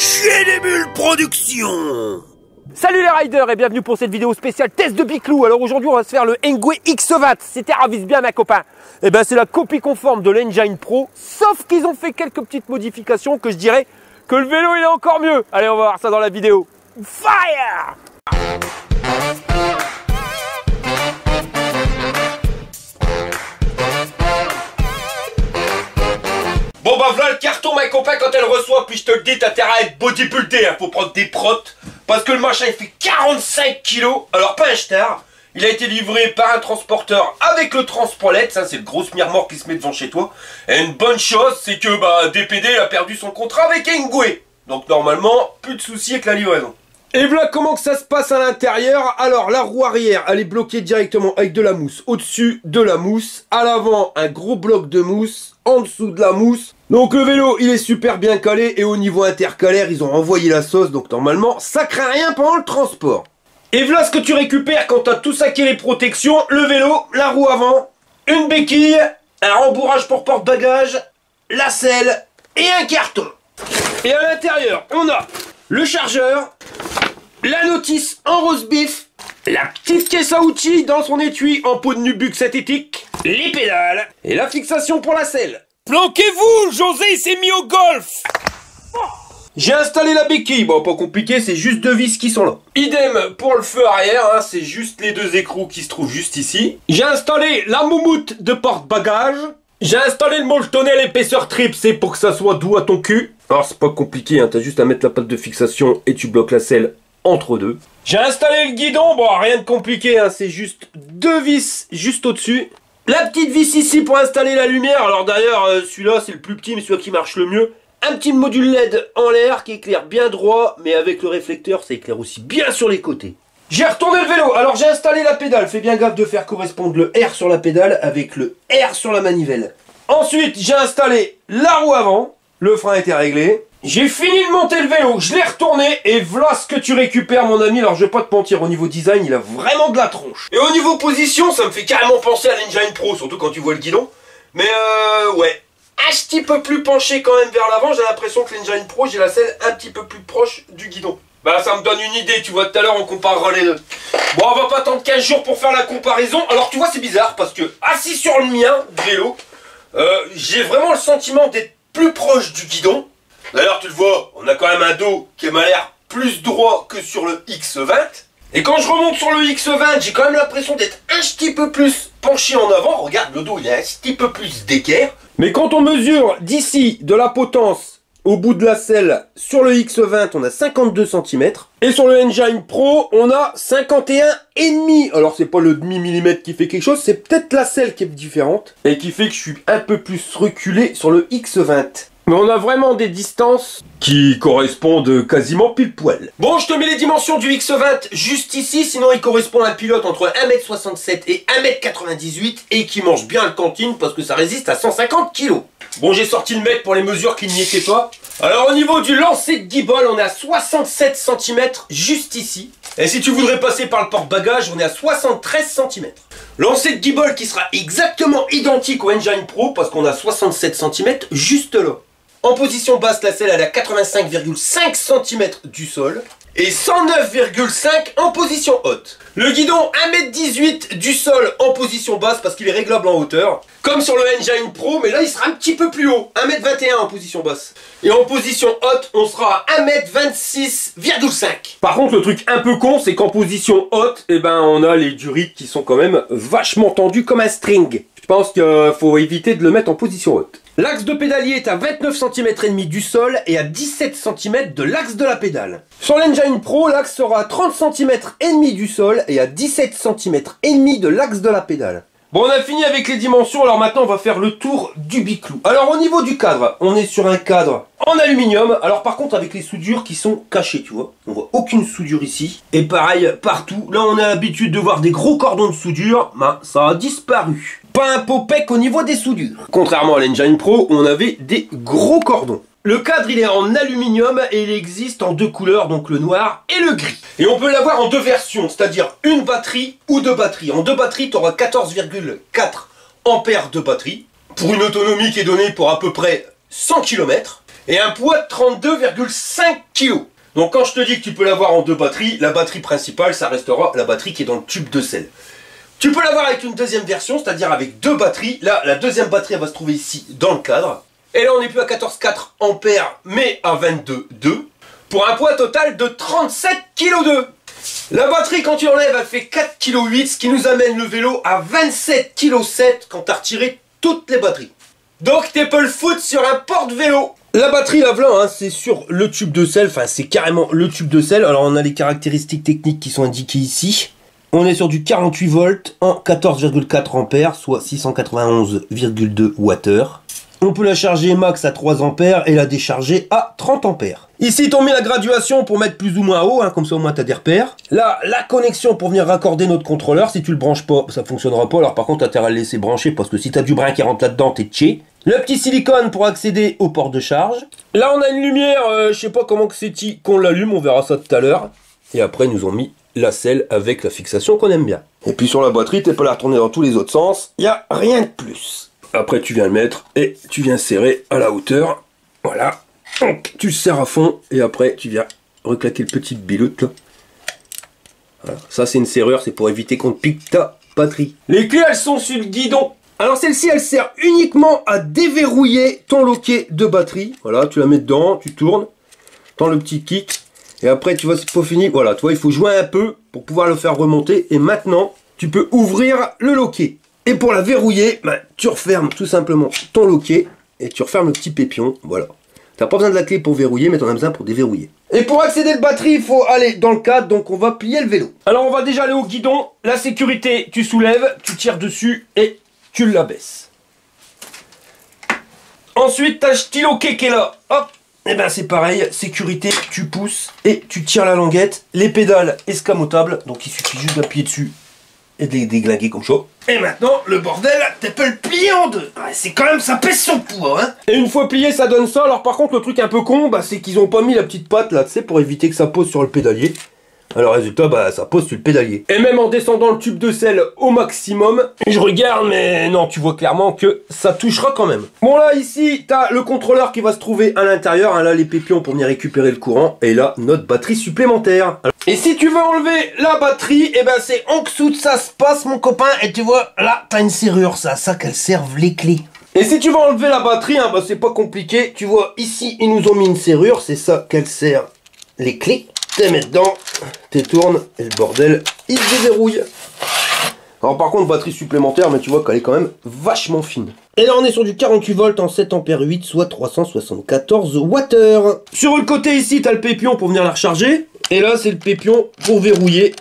Chier des bulles production. Salut les riders et bienvenue pour cette vidéo spéciale test de Biclou. Alors aujourd'hui on va se faire le Engwe X20. C'était ravise bien ma copain. Et ben c'est la copie conforme de l'Engine Pro, sauf qu'ils ont fait quelques petites modifications que je dirais que le vélo il est encore mieux. Allez on va voir ça dans la vidéo. Fire! Bon bah voilà le carton ma copain quand elle reçoit, puis je te le dis, t'as intérêt à être bodybuildé, hein. Faut prendre des protes, parce que le machin il fait 45 kilos, alors pas un star. Il a été livré par un transporteur avec le Transpolet, ça c'est le gros smirmort qui se met devant chez toi. Et une bonne chose, c'est que bah DPD a perdu son contrat avec Engwe. Donc normalement, plus de soucis avec la livraison. Et voilà comment que ça se passe à l'intérieur. Alors la roue arrière, elle est bloquée directement avec de la mousse. Au-dessus de la mousse. À l'avant, un gros bloc de mousse. En dessous de la mousse. Donc le vélo, il est super bien calé. Et au niveau intercalaire, ils ont envoyé la sauce. Donc normalement, ça craint rien pendant le transport. Et voilà ce que tu récupères quand tu as tout saqué les protections. Le vélo, la roue avant, une béquille, un rembourrage pour porte-bagages, la selle et un carton. Et à l'intérieur, on a le chargeur, la notice en rose beef, la petite caisse à outils dans son étui en peau de nubuck synthétique, les pédales et la fixation pour la selle. Planquez-vous, José il s'est mis au golf. J'ai installé la béquille, bon pas compliqué, c'est juste deux vis qui sont là. Idem pour le feu arrière, hein, c'est juste les deux écrous qui se trouvent juste ici. J'ai installé la moumoute de porte-bagages. J'ai installé le molletonnel épaisseur trip, c'est pour que ça soit doux à ton cul. Alors c'est pas compliqué, hein, t'as juste à mettre la patte de fixation et tu bloques la selle entre deux. J'ai installé le guidon, bon rien de compliqué, hein, c'est juste deux vis juste au-dessus. La petite vis ici pour installer la lumière, alors d'ailleurs celui-là c'est le plus petit mais celui qui marche le mieux. Un petit module LED en l'air qui éclaire bien droit, mais avec le réflecteur ça éclaire aussi bien sur les côtés. J'ai retourné le vélo, alors j'ai installé la pédale, fais bien gaffe de faire correspondre le R sur la pédale avec le R sur la manivelle. Ensuite j'ai installé la roue avant, le frein était réglé. J'ai fini de monter le vélo, je l'ai retourné et voilà ce que tu récupères mon ami. Alors je vais pas te mentir, au niveau design il a vraiment de la tronche. Et au niveau position ça me fait carrément penser à l'Engine Pro, surtout quand tu vois le guidon. Mais ouais, un petit peu plus penché quand même vers l'avant, j'ai l'impression que l'Engine Pro j'ai la selle un petit peu plus proche du guidon. Bah ça me donne une idée, tu vois tout à l'heure on comparera les deux. Bon on va pas attendre 15 jours pour faire la comparaison. Alors tu vois c'est bizarre parce que assis sur le mien de vélo, j'ai vraiment le sentiment d'être plus proche du guidon. D'ailleurs tu le vois, on a quand même un dos qui m'a l'air plus droit que sur le X20. Et quand je remonte sur le X20, j'ai quand même l'impression d'être un petit peu plus penché en avant. Regarde, le dos il est un petit peu plus d'équerre. Mais quand on mesure d'ici de la potence au bout de la selle, sur le X20 on a 52 cm. Et sur le Engine Pro on a 51,5. Alors c'est pas le demi-millimètre qui fait quelque chose, c'est peut-être la selle qui est différente. Et qui fait que je suis un peu plus reculé sur le X20. Mais on a vraiment des distances qui correspondent quasiment pile poil. Bon, je te mets les dimensions du X20 juste ici, sinon il correspond à un pilote entre 1m67 et 1m98 et qui mange bien le cantine parce que ça résiste à 150 kg. Bon, j'ai sorti le mec pour les mesures qui n'y étaient pas. Alors au niveau du lancer de guibole, on est à 67 cm juste ici. Et si tu voudrais passer par le porte-bagages, on est à 73 cm. Lancer de guibole qui sera exactement identique au Engine Pro parce qu'on a 67 cm juste là. En position basse, la selle elle est à 85,5 cm du sol et 109,5 en position haute. Le guidon 1m18 du sol en position basse parce qu'il est réglable en hauteur. Comme sur le Engine Pro, mais là il sera un petit peu plus haut. 1m21 en position basse. Et en position haute, on sera à 1m26,5. Par contre, le truc un peu con, c'est qu'en position haute, eh ben, on a les durites qui sont quand même vachement tendus comme un string. Je pense qu'il faut éviter de le mettre en position haute. L'axe de pédalier est à 29 cm et demi du sol et à 17 cm de l'axe de la pédale. Sur l'Engine Pro, l'axe sera à 30 cm et demi du sol et à 17 cm et demi de l'axe de la pédale. Bon, on a fini avec les dimensions, alors maintenant on va faire le tour du Biclou. Alors au niveau du cadre, on est sur un cadre en aluminium. Alors par contre avec les soudures qui sont cachées, tu vois. On voit aucune soudure ici. Et pareil partout. Là on a l'habitude de voir des gros cordons de soudure. Ben, ça a disparu. Pas un popec au niveau des soudures. Contrairement à l'Engine Pro, on avait des gros cordons. Le cadre il est en aluminium et il existe en deux couleurs, donc le noir et le gris. Et on peut l'avoir en deux versions, c'est-à-dire une batterie ou deux batteries. En deux batteries, tu auras 14,4 ampères de batterie pour une autonomie qui est donnée pour à peu près 100 km. et un poids de 32,5 kg. Donc quand je te dis que tu peux l'avoir en 2 batteries, la batterie principale, ça restera la batterie qui est dans le tube de sel. Tu peux l'avoir avec une deuxième version, c'est-à-dire avec 2 batteries. Là, la deuxième batterie, elle va se trouver ici, dans le cadre. Et là, on n'est plus à 14,4 ampères, mais à 22,2, pour un poids total de 37,2 kg. La batterie, quand tu l'enlèves, elle fait 4,8 kg, ce qui nous amène le vélo à 27,7 kg quand tu as retiré toutes les batteries. Donc, tu peux le foutre sur un porte-vélo. La batterie, la voilà, hein, c'est sur le tube de sel, enfin, c'est carrément le tube de sel. Alors, on a les caractéristiques techniques qui sont indiquées ici. On est sur du 48 volts en 14,4 ampères, soit 691,2 Wh. On peut la charger max à 3 ampères et la décharger à 30 ampères. Ici, on met la graduation pour mettre plus ou moins haut, hein, comme ça au moins tu as des repères. Là, la connexion pour venir raccorder notre contrôleur. Si tu le branches pas, ça fonctionnera pas. Alors par contre, tu as intérêt à le laisser brancher parce que si tu as du brin qui rentre là-dedans, t'es tché. Le petit silicone pour accéder au port de charge. Là, on a une lumière, je sais pas comment que c'est qu'on l'allume, on verra ça tout à l'heure. Et après, ils nous ont mis la selle avec la fixation qu'on aime bien. Et puis sur la batterie, tu peux la retourner dans tous les autres sens. Il n'y a rien de plus. Après, tu viens le mettre et tu viens serrer à la hauteur. Voilà. Donc, tu le serres à fond et après, tu viens reclaquer le petit biloute là. Voilà. Ça, c'est une serrure, c'est pour éviter qu'on te pique ta batterie. Les clés, elles sont sur le guidon. Alors, celle-ci, elle sert uniquement à déverrouiller ton loquet de batterie. Voilà, tu la mets dedans, tu tournes. Dans le petit kick. Et après, tu vois, c'est pas fini. Voilà, tu vois, il faut jouer un peu pour pouvoir le faire remonter. Et maintenant, tu peux ouvrir le loquet. Et pour la verrouiller, bah, tu refermes tout simplement ton loquet et tu refermes le petit pépion. Voilà. Tu n'as pas besoin de la clé pour verrouiller, mais tu en as besoin pour déverrouiller. Et pour accéder à la batterie, il faut aller dans le cadre, donc on va plier le vélo. Alors on va déjà aller au guidon. La sécurité, tu soulèves, tu tires dessus et tu l'abaisses. Ensuite, tu as le stylo qui est là. Hop. Et ben c'est pareil, sécurité, tu pousses et tu tires la languette. Les pédales escamotables, donc il suffit juste d'appuyer dessus et de les déglinguer comme ça. Et maintenant, le bordel, tu peux le plier en deux. Ouais, c'est quand même, ça pèse son poids, hein. Et une fois plié, ça donne ça. Alors par contre, le truc un peu con, bah, c'est qu'ils ont pas mis la petite patte là, tu sais, pour éviter que ça pose sur le pédalier. Alors résultat, bah, ça pose sur le pédalier. Et même en descendant le tube de sel au maximum, je regarde, mais non, tu vois clairement que ça touchera quand même. Bon là, ici, t'as le contrôleur qui va se trouver à l'intérieur, hein, là, les pépions pour venir récupérer le courant, et là, notre batterie supplémentaire. Alors, et si tu veux enlever la batterie, et ben c'est en dessous de ça se passe, mon copain, et tu vois, là, t'as une serrure, ça qu'elles servent les clés. Et si tu veux enlever la batterie, hein, bah, c'est pas compliqué, tu vois, ici, ils nous ont mis une serrure, c'est ça qu'elles servent les clés. Tu mets dedans, tu tournes et le bordel, il se déverrouille. Alors par contre, batterie supplémentaire, mais tu vois qu'elle est quand même vachement fine. Et là, on est sur du 48 volts en 7 ampères 8, soit 374 Wh. Sur le côté ici, tu as le pépion pour venir la recharger. Et là, c'est le pépion pour verrouiller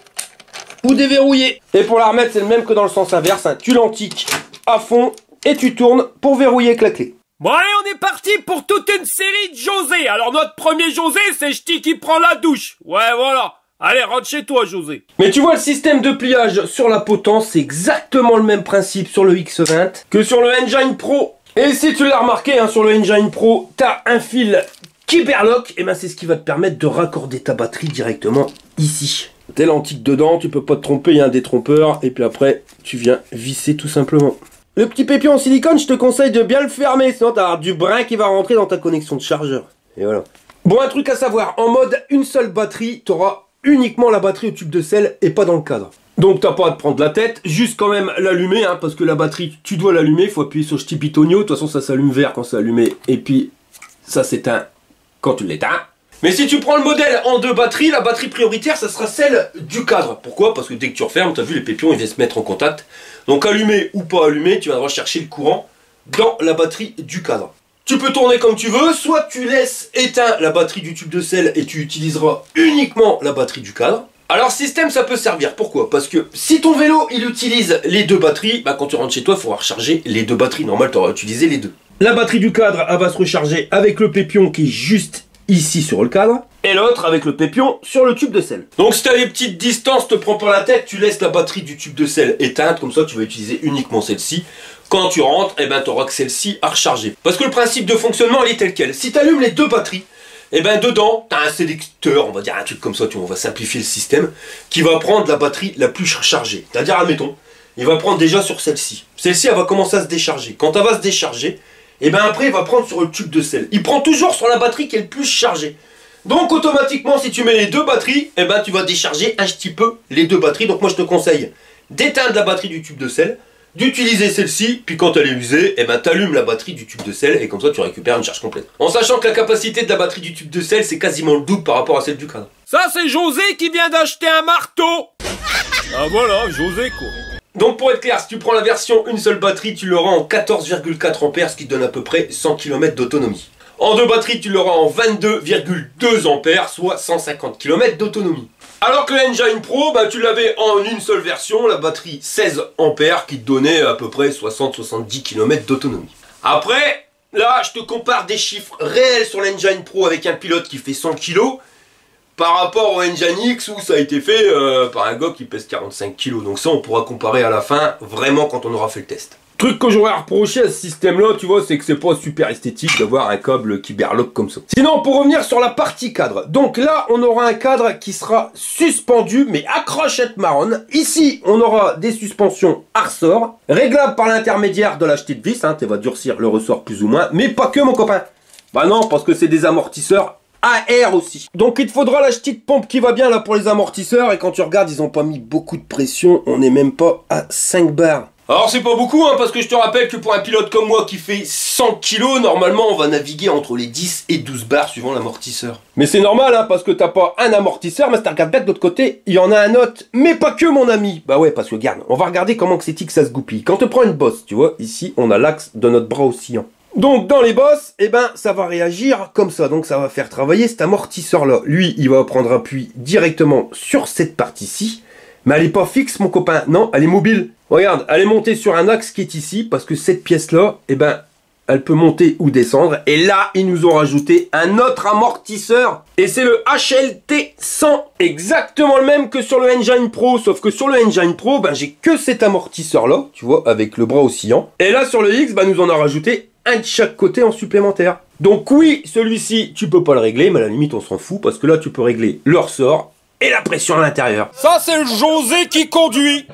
ou déverrouiller. Et pour la remettre, c'est le même que dans le sens inverse. Hein. Tu l'antiques à fond et tu tournes pour verrouiller avec la clé. Bon allez, on est parti pour toute une série de José. Alors notre premier José, c'est Ch'ti qui prend la douche. Ouais, voilà. Allez, rentre chez toi, José. Mais tu vois, le système de pliage sur la potence, c'est exactement le même principe sur le X20 que sur le Engine Pro. Et si tu l'as remarqué, hein, sur le Engine Pro, t'as un fil qui berloque. Et ben c'est ce qui va te permettre de raccorder ta batterie directement ici. T'es l'antique dedans, tu peux pas te tromper, il y a un détrompeur. Et puis après, tu viens visser tout simplement. Le petit pépion en silicone, je te conseille de bien le fermer, sinon t'as du brin qui va rentrer dans ta connexion de chargeur. Et voilà. Bon, un truc à savoir, en mode une seule batterie, t'auras uniquement la batterie au tube de sel et pas dans le cadre. Donc t'as pas à te prendre la tête, juste quand même l'allumer, hein, parce que la batterie, tu dois l'allumer, il faut appuyer sur ce petit pitonio, de toute façon ça s'allume vert quand c'est allumé, et puis ça s'éteint quand tu l'éteins. Mais si tu prends le modèle en 2 batteries, la batterie prioritaire, ça sera celle du cadre. Pourquoi? Parce que dès que tu refermes, tu as vu, les pépions, ils viennent se mettre en contact. Donc allumé ou pas allumé, tu viendras chercher le courant dans la batterie du cadre. Tu peux tourner comme tu veux, soit tu laisses éteindre la batterie du tube de sel et tu utiliseras uniquement la batterie du cadre. Alors système, ça peut servir. Pourquoi? Parce que si ton vélo, il utilise les 2 batteries, bah, quand tu rentres chez toi, il faudra recharger les 2 batteries. Normal, tu auras utilisé les 2. La batterie du cadre, elle va se recharger avec le pépion qui est juste ici sur le cadre, et l'autre avec le pépion sur le tube de sel. Donc si tu as des petites distances, te prends pas la tête, tu laisses la batterie du tube de sel éteinte, comme ça tu vas utiliser uniquement celle-ci. Quand tu rentres, eh ben, tu auras que celle-ci à recharger. Parce que le principe de fonctionnement, il est tel quel. Si tu allumes les 2 batteries, eh ben, dedans, tu as un sélecteur, on va dire un truc comme ça, on va simplifier le système, qui va prendre la batterie la plus rechargée. C'est-à-dire, admettons, il va prendre déjà sur celle-ci. Celle-ci, elle va commencer à se décharger. Quand elle va se décharger, et ben après il va prendre sur le tube de sel. Il prend toujours sur la batterie qui est le plus chargée. Donc automatiquement si tu mets les deux batteries, et ben tu vas décharger un petit peu les deux batteries. Donc moi je te conseille d'éteindre la batterie du tube de sel, d'utiliser celle-ci, puis quand elle est usée, et ben t'allumes la batterie du tube de sel et comme ça tu récupères une charge complète. En sachant que la capacité de la batterie du tube de sel c'est quasiment le double par rapport à celle du cadre. Ça c'est José qui vient d'acheter un marteau. Ah voilà, José quoi. Donc pour être clair, si tu prends la version une seule batterie, tu l'auras en 14,4 ampères, ce qui donne à peu près 100 km d'autonomie. En deux batteries, tu l'auras en 22,2 ampères, soit 150 km d'autonomie. Alors que l'Engine Pro, bah, tu l'avais en une seule version, la batterie 16 ampères qui te donnait à peu près 60-70 km d'autonomie. Après, là, je te compare des chiffres réels sur l'Engine Pro avec un pilote qui fait 100 kg par rapport au Engine X où ça a été fait par un gars qui pèse 45 kg. Donc ça, on pourra comparer à la fin, vraiment quand on aura fait le test. Truc que j'aurais reproché à ce système-là, tu vois, c'est que c'est pas super esthétique d'avoir un câble qui berloque comme ça. Sinon, pour revenir sur la partie cadre, donc là, on aura un cadre qui sera suspendu, mais à crochette marronne. Ici, on aura des suspensions à ressort, réglables par l'intermédiaire de la petite vis, hein, tu vas durcir le ressort plus ou moins, mais pas que, mon copain. Bah non, parce que c'est des amortisseurs à air aussi. Donc il te faudra la petite pompe qui va bien là pour les amortisseurs, et quand tu regardes, ils ont pas mis beaucoup de pression, on n'est même pas à 5 bars. Alors c'est pas beaucoup hein, parce que je te rappelle que pour un pilote comme moi qui fait 100 kg, normalement on va naviguer entre les 10 et 12 bars suivant l'amortisseur. Mais c'est normal hein, parce que t'as pas un amortisseur, mais si tu regardes bien de l'autre côté, il y en a un autre, mais pas que mon ami. Bah ouais, parce que regarde, on va regarder comment que c'est que ça se goupille. Quand tu prends une bosse, tu vois, ici on a l'axe de notre bras oscillant. Donc dans les bosses, eh ben ça va réagir comme ça, donc ça va faire travailler cet amortisseur là. Lui, il va prendre appui directement sur cette partie-ci. Mais elle est pas fixe mon copain, non, elle est mobile. Regarde, elle est montée sur un axe qui est ici, parce que cette pièce-là, eh ben, elle peut monter ou descendre. Et là, ils nous ont rajouté un autre amortisseur. Et c'est le HLT 100, exactement le même que sur le Engine Pro. Sauf que sur le Engine Pro, ben, j'ai que cet amortisseur-là, tu vois, avec le bras oscillant. Et là, sur le X, ben, nous en a rajouté un de chaque côté en supplémentaire. Donc oui, celui-ci, tu peux pas le régler, mais à la limite, on s'en fout, parce que là, tu peux régler le ressort et la pression à l'intérieur. Ça, c'est le José qui conduit.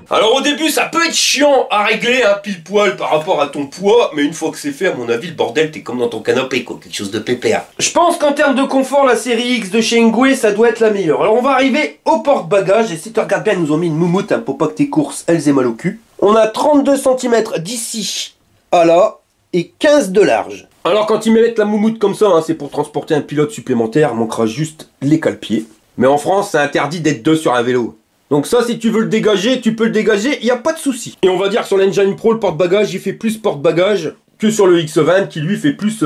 Alors au début ça peut être chiant à régler hein, pile poil par rapport à ton poids, mais une fois que c'est fait, à mon avis le bordel t'es comme dans ton canapé quoi, quelque chose de pépère. Je pense qu'en termes de confort la série X de chez Engwe ça doit être la meilleure. Alors on va arriver au porte-bagages et si tu regardes bien ils nous ont mis une moumoute hein, pour pas que tes courses elles aient mal au cul. On a 32 cm d'ici à là et 15 de large. Alors quand ils mettent la moumoute comme ça hein, c'est pour transporter un pilote supplémentaire, manquera juste les cale-pieds. Mais en France c'est interdit d'être deux sur un vélo. Donc ça, si tu veux le dégager, tu peux le dégager, il n'y a pas de souci. Et on va dire que sur l'Engine Pro, le porte-bagages, il fait plus porte-bagages que sur le X20 qui lui fait plus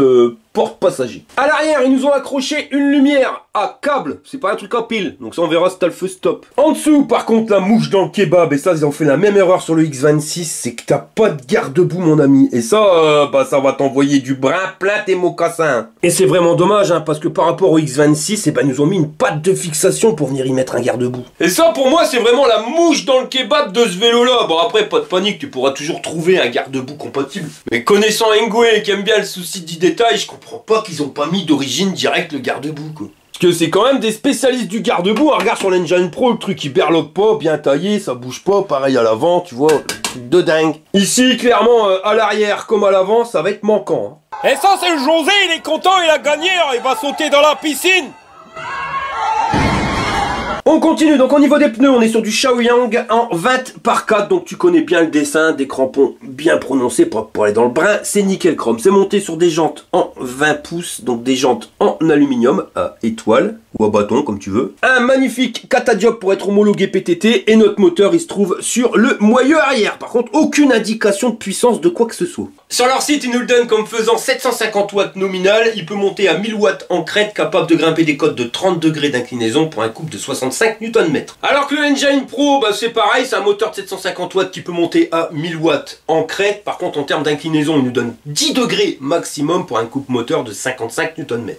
porte-passager. À l'arrière, ils nous ont accroché une lumière à câble, c'est pas un truc à pile, donc ça on verra si t'as le feu stop. En dessous, par contre, la mouche dans le kebab, et ça ils ont fait la même erreur sur le X26, c'est que t'as pas de garde-boue mon ami. Et ça, bah ça va t'envoyer du brin plein tes mocassins. Et c'est vraiment dommage, hein, parce que par rapport au X26, ils nous ont mis une patte de fixation pour venir y mettre un garde-boue. Et ça pour moi c'est vraiment la mouche dans le kebab de ce vélo là. Bon après, pas de panique, tu pourras toujours trouver un garde-boue compatible. Mais connaissant Engwe qui aime bien le souci du détail, je comprends pas qu'ils ont pas mis d'origine direct le garde-boue quoi. Parce que c'est quand même des spécialistes du garde-boue. Regarde sur l'Engine Pro, le truc il berloque pas, bien taillé, ça bouge pas, pareil à l'avant, tu vois, truc de dingue. Ici, clairement, à l'arrière comme à l'avant, ça va être manquant. Hein. Et ça, c'est le José, il est content, il a gagné, alors il va sauter dans la piscine. On continue, donc au niveau des pneus, on est sur du Shaoyang en 20 par 4, donc tu connais bien le dessin, des crampons bien prononcés pour aller dans le brin, c'est nickel chrome. C'est monté sur des jantes en 20 pouces, donc des jantes en aluminium à étoile ou à bâton comme tu veux. Un magnifique catadiop pour être homologué PTT et notre moteur il se trouve sur le moyeu arrière. Par contre, aucune indication de puissance de quoi que ce soit. Sur leur site, ils nous le donnent comme faisant 750 watts nominal, il peut monter à 1000 watts en crête, capable de grimper des côtes de 30 degrés d'inclinaison pour un couple de 65 Nm. Alors que le Engine Pro, bah c'est pareil, c'est un moteur de 750 watts qui peut monter à 1000 watts en crête. Par contre, en termes d'inclinaison, il nous donne 10 degrés maximum pour un couple moteur de 55 Nm.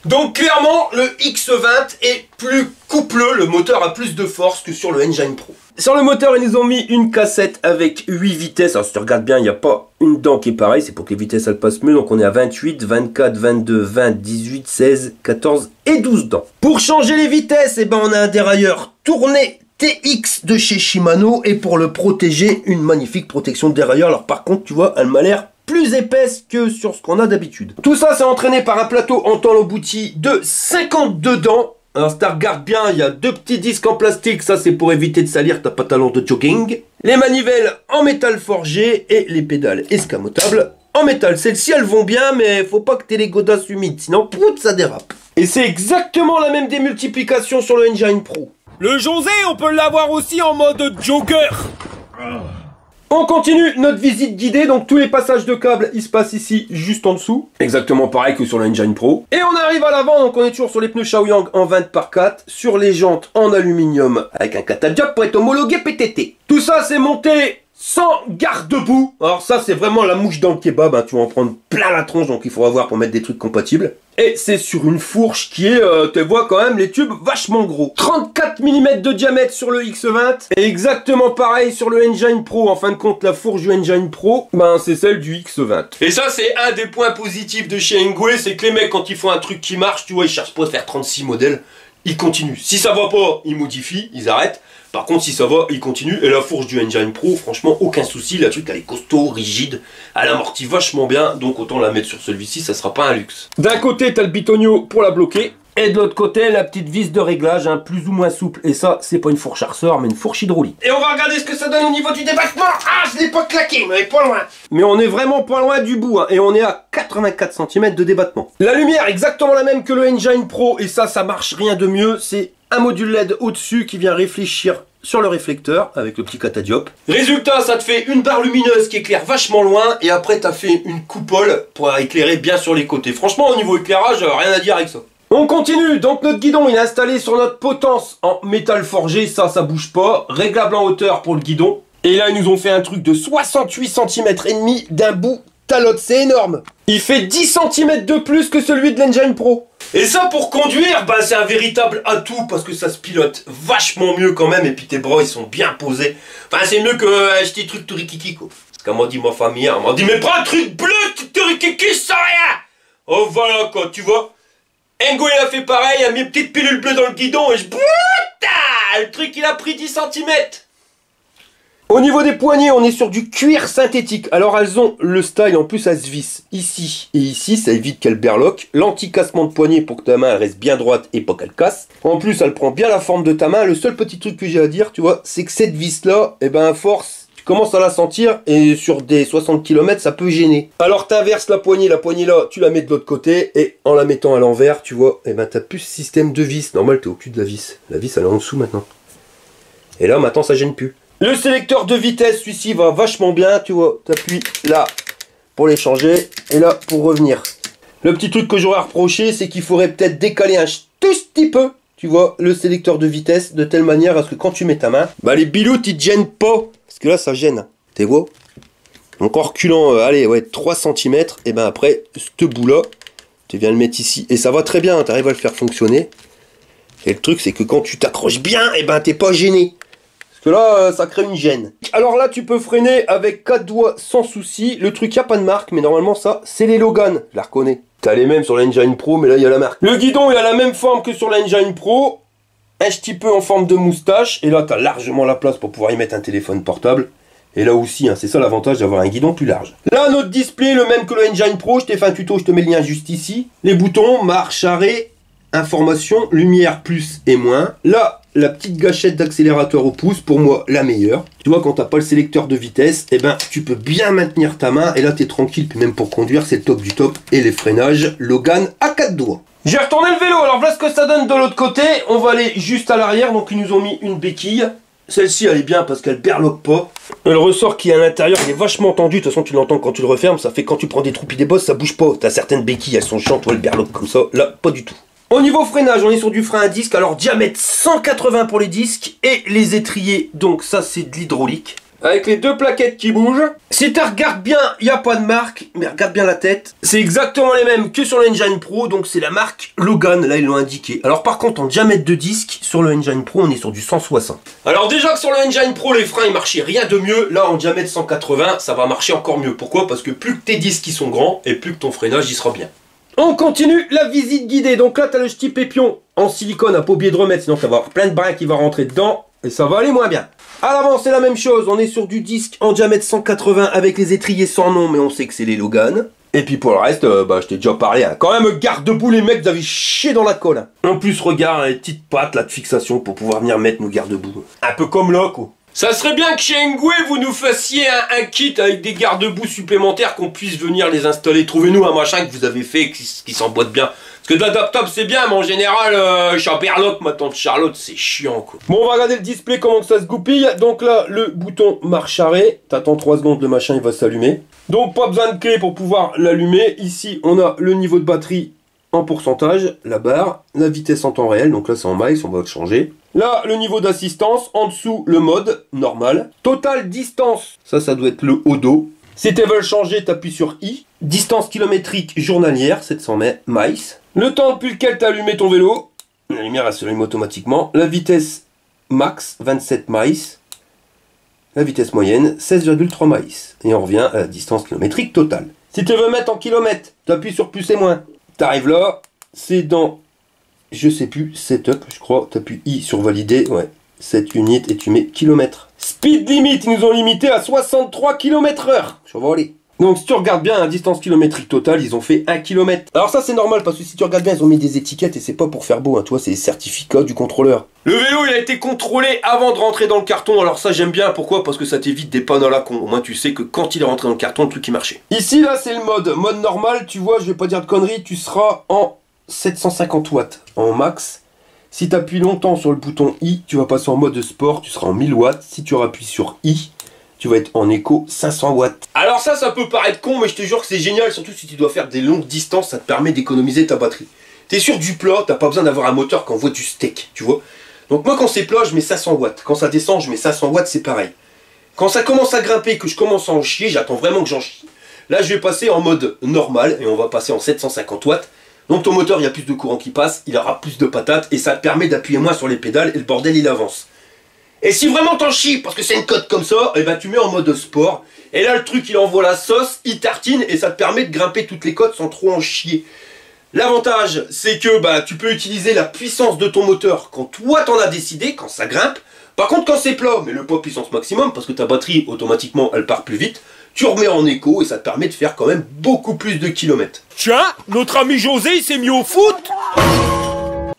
Donc clairement, le X20 est plus coupleux, le moteur a plus de force que sur le Engine Pro. Sur le moteur, ils nous ont mis une cassette avec 8 vitesses. Alors si tu regardes bien, il n'y a pas une dent qui est pareille, c'est pour que les vitesses elles passent mieux. Donc on est à 28, 24, 22, 20, 18, 16, 14 et 12 dents. Pour changer les vitesses, eh ben, on a un dérailleur tourné TX de chez Shimano et pour le protéger, une magnifique protection derrière. Alors par contre, tu vois, elle m'a l'air plus épaisse que sur ce qu'on a d'habitude. Tout ça, c'est entraîné par un plateau en tôle embouti de 52 dents. Alors si tu regardes bien, il y a 2 petits disques en plastique, ça c'est pour éviter de salir ta pantalon de jogging. Les manivelles en métal forgé et les pédales escamotables en métal. Celles-ci, elles vont bien, mais faut pas que tu aies les godasses humides, sinon pout, ça dérape. Et c'est exactement la même démultiplication sur le Engine Pro. Le José, on peut l'avoir aussi en mode jogger. On continue notre visite guidée, donc tous les passages de câbles, ils se passent ici, juste en dessous. Exactement pareil que sur l'Engine Pro. Et on arrive à l'avant, donc on est toujours sur les pneus Shaoyang en 20/4, sur les jantes en aluminium, avec un catadiop pour être homologué PTT. Tout ça, c'est monté sans garde-boue. Alors ça, c'est vraiment la mouche dans le kebab, hein. Tu vas en prendre plein la tronche, donc il faut avoir pour mettre des trucs compatibles. Et c'est sur une fourche qui est, tu vois quand même, les tubes vachement gros. 34 mm de diamètre sur le X20. Et exactement pareil sur le Engine Pro. En fin de compte, la fourche du Engine Pro, ben c'est celle du X20. Et ça, c'est un des points positifs de chez Engwe, c'est que les mecs, quand ils font un truc qui marche, tu vois, ils cherchent pas à faire 36 modèles. Ils continuent. Si ça va pas, ils modifient, ils arrêtent. Par contre, si ça va, il continue. Et la fourche du Engine Pro, franchement, aucun souci. La truc, elle est costaud, rigide. Elle amortit vachement bien. Donc, autant la mettre sur celui-ci, ça sera pas un luxe. D'un côté, t'as le bitonio pour la bloquer. Et de l'autre côté, la petite vis de réglage, hein, plus ou moins souple. Et ça, c'est pas une fourche à ressort, mais une fourche hydraulique. Et on va regarder ce que ça donne au niveau du débattement. Ah, je l'ai pas claqué, mais pas loin. Mais on est vraiment pas loin du bout, hein, et on est à 84 cm de débattement. La lumière, exactement la même que le Engine Pro. Et ça marche rien de mieux. C'est un module LED au-dessus qui vient réfléchir sur le réflecteur avec le petit catadiop. Résultat, ça te fait une barre lumineuse qui éclaire vachement loin et après t'as fait une coupole pour éclairer bien sur les côtés. Franchement, au niveau éclairage, rien à dire avec ça. On continue, donc notre guidon il est installé sur notre potence en métal forgé, ça bouge pas, réglable en hauteur pour le guidon. Et là ils nous ont fait un truc de 68 cm et demi d'un bout talotte, c'est énorme. Il fait 10 cm de plus que celui de l'Engine Pro. Et ça pour conduire, bah, c'est un véritable atout parce que ça se pilote vachement mieux quand même et puis tes bras ils sont bien posés. Enfin c'est mieux que acheter truc turikiki quoi. Parce qu'elle m'a dit ma famille, elle m'a dit mais prends un truc bleu turikiki sans rien. Oh voilà quoi, tu vois. Engo il a fait pareil, il a mis une petite pilule bleue dans le guidon et je... Le truc il a pris 10 cm. Au niveau des poignées, on est sur du cuir synthétique. Alors elles ont le style, en plus elles se vissent ici et ici, ça évite qu'elles berloquent. L'anti-cassement de poignet pour que ta main elle reste bien droite et pas qu'elle casse. En plus, elle prend bien la forme de ta main. Le seul petit truc que j'ai à dire, tu vois, c'est que cette vis là, eh ben à force, tu commences à la sentir et sur des 60 km, ça peut gêner. Alors t'inverses la poignée là, tu la mets de l'autre côté et en la mettant à l'envers, tu vois, eh ben t'as plus ce système de vis. Normal, t'es au cul de la vis. La vis elle est en dessous maintenant. Et là maintenant ça gêne plus. Le sélecteur de vitesse, celui-ci va vachement bien, tu vois, t'appuies là pour les changer et là pour revenir. Le petit truc que j'aurais à reprocher, c'est qu'il faudrait peut-être décaler un tout petit peu, tu vois, le sélecteur de vitesse de telle manière à ce que quand tu mets ta main, bah les biloutes ils te gênent pas, parce que là ça gêne, tu vois. Donc en reculant, allez, ouais, 3 cm, et ben après, ce bout-là, tu viens le mettre ici et ça va très bien, tu arrives à le faire fonctionner. Et le truc c'est que quand tu t'accroches bien, et ben t'es pas gêné. Que là, ça crée une gêne. Alors là, tu peux freiner avec 4 doigts sans souci. Le truc, il n'y a pas de marque, mais normalement, ça, c'est les Logan. Je la reconnais. T'as les mêmes sur l'Engine Pro, mais là, il y a la marque. Le guidon, il a la même forme que sur l'Engine Pro. Un petit peu en forme de moustache. Et là, t'as largement la place pour pouvoir y mettre un téléphone portable. Et là aussi, hein, c'est ça l'avantage d'avoir un guidon plus large. Là, notre display, le même que le Engine Pro. Je t'ai fait un tuto, je te mets le lien juste ici. Les boutons, marche, arrêt, information, lumière plus et moins. Là, la petite gâchette d'accélérateur au pouce, pour moi, la meilleure. Tu vois, quand t'as pas le sélecteur de vitesse, eh ben, tu peux bien maintenir ta main, et là, t'es tranquille, puis même pour conduire, c'est le top du top. Et les freinages, Logan à 4 doigts. J'ai retourné le vélo, alors voilà ce que ça donne de l'autre côté. On va aller juste à l'arrière, donc ils nous ont mis une béquille. Celle-ci, elle est bien parce qu'elle berloque pas. Le ressort qui est à l'intérieur, il est vachement tendu. De toute façon, tu l'entends quand tu le refermes. Ça fait quand tu prends des trous et des bosses, ça bouge pas. T'as certaines béquilles, elles sont chiantes, toi, elles berloquent comme ça. Là, pas du tout. Au niveau freinage, on est sur du frein à disque, alors diamètre 180 pour les disques et les étriers, donc ça c'est de l'hydraulique. Avec les deux plaquettes qui bougent. Si tu regardes bien, il n'y a pas de marque, mais regarde bien la tête. C'est exactement les mêmes que sur l'Engine Pro, donc c'est la marque Logan, là ils l'ont indiqué. Alors par contre, en diamètre de disque, sur le Engine Pro, on est sur du 160. Alors déjà que sur le Engine Pro, les freins ils marchaient rien de mieux, là en diamètre 180, ça va marcher encore mieux. Pourquoi? Parce que plus que tes disques ils sont grands, et plus que ton freinage il sera bien. On continue la visite guidée. Donc là, tu as le ch'ti pépion en silicone à paubier de remettre, sinon tu vas avoir plein de brins qui vont rentrer dedans. et ça va aller moins bien. À l'avant, c'est la même chose. On est sur du disque en diamètre 180 avec les étriers sans nom, mais on sait que c'est les Logan. Et puis pour le reste, je t'ai déjà parlé. Hein. Quand même, garde debout les mecs, vous avez chié dans la colle. Hein. En plus, regarde les petites pattes là de fixation pour pouvoir venir mettre nos garde-boue. Un peu comme là, quoi. Ça serait bien que chez Engwe, vous nous fassiez un kit avec des garde-boue supplémentaires qu'on puisse venir les installer. Trouvez-nous un machin que vous avez fait qui s'emboîte bien. Parce que de l'adaptable c'est bien, mais en général, chez Berloc, ma tante Charlotte, c'est chiant quoi. Bon, on va regarder le display, comment que ça se goupille. Donc là, le bouton marche arrêt. T'attends 3 secondes, le machin il va s'allumer. Donc pas besoin de clé pour pouvoir l'allumer. Ici, on a le niveau de batterie en pourcentage, la barre, la vitesse en temps réel. Donc là, c'est en miles, on va le changer. Là, le niveau d'assistance. En dessous, le mode normal. Total distance, ça doit être le odo. Si tu veux le changer, t'appuies sur I. Distance kilométrique journalière, 700 miles. Le temps depuis lequel tu as allumé ton vélo, la lumière elle s'allume automatiquement. La vitesse max, 27 miles. La vitesse moyenne, 16,3 miles. Et on revient à la distance kilométrique totale. Si tu veux mettre en kilomètres, tu appuies sur plus et moins. Tu arrives là, c'est dans, je sais plus, setup, je crois. Tu appuies I sur valider, ouais. 7 units et tu mets kilomètres. Speed limit, ils nous ont limité à 63 km/h. Je vais aller. Donc si tu regardes bien, la distance kilométrique totale, ils ont fait 1 km. Alors ça c'est normal parce que si tu regardes bien, ils ont mis des étiquettes et c'est pas pour faire beau, hein. Toi c'est les certificats du contrôleur. Le vélo il a été contrôlé avant de rentrer dans le carton, alors ça j'aime bien, pourquoi? Parce que ça t'évite des pannes à la con. Au moins tu sais que quand il est rentré dans le carton, le truc il marchait. Ici là c'est le mode normal, tu vois, je vais pas dire de conneries, tu seras en 750 watts en max. Si tu appuies longtemps sur le bouton I, tu vas passer en mode sport, tu seras en 1000 watts. Si tu appuies sur I, tu vas être en éco 500 watts. Alors ça peut paraître con, mais je te jure que c'est génial, surtout si tu dois faire des longues distances, ça te permet d'économiser ta batterie. T'es sur du plat, t'as pas besoin d'avoir un moteur qui envoie du steak, tu vois. Donc moi quand c'est plat, je mets 500 watts. Quand ça descend, je mets 500 watts, c'est pareil. Quand ça commence à grimper, que je commence à en chier, j'attends vraiment que j'en chie. Là, je vais passer en mode normal, et on va passer en 750 watts. Donc ton moteur, il y a plus de courant qui passe, il aura plus de patates, et ça te permet d'appuyer moins sur les pédales, et le bordel, il avance. Et si vraiment t'en chies, parce que c'est une cote comme ça, et ben tu mets en mode sport. Et là le truc il envoie la sauce, il tartine et ça te permet de grimper toutes les côtes sans trop en chier. L'avantage c'est que tu peux utiliser la puissance de ton moteur quand toi t'en as décidé, quand ça grimpe. Par contre quand c'est plat, mais le pas puissance maximum parce que ta batterie automatiquement elle part plus vite, tu remets en éco et ça te permet de faire quand même beaucoup plus de kilomètres. Tiens, notre ami José il s'est mis au foot.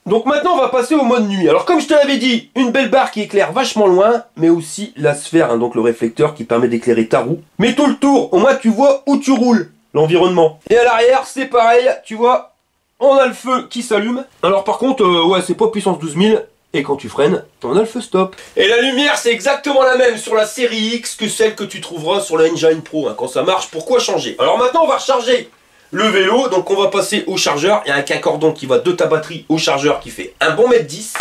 Donc maintenant on va passer au mode nuit. Alors comme je te l'avais dit, une belle barre qui éclaire vachement loin, mais aussi la sphère, hein, donc le réflecteur qui permet d'éclairer ta roue. Mais tout le tour, au moins tu vois où tu roules, l'environnement. Et à l'arrière c'est pareil, tu vois, on a le feu qui s'allume. Alors par contre, ouais c'est pas puissance 12 000, et quand tu freines, t'en as le feu stop. Et la lumière c'est exactement la même sur la série X que celle que tu trouveras sur la Engine Pro. Hein. Quand ça marche, pourquoi changer? Alors maintenant on va recharger le vélo, donc on va passer au chargeur. Il y a un cordon qui va de ta batterie au chargeur qui fait un bon mètre 10.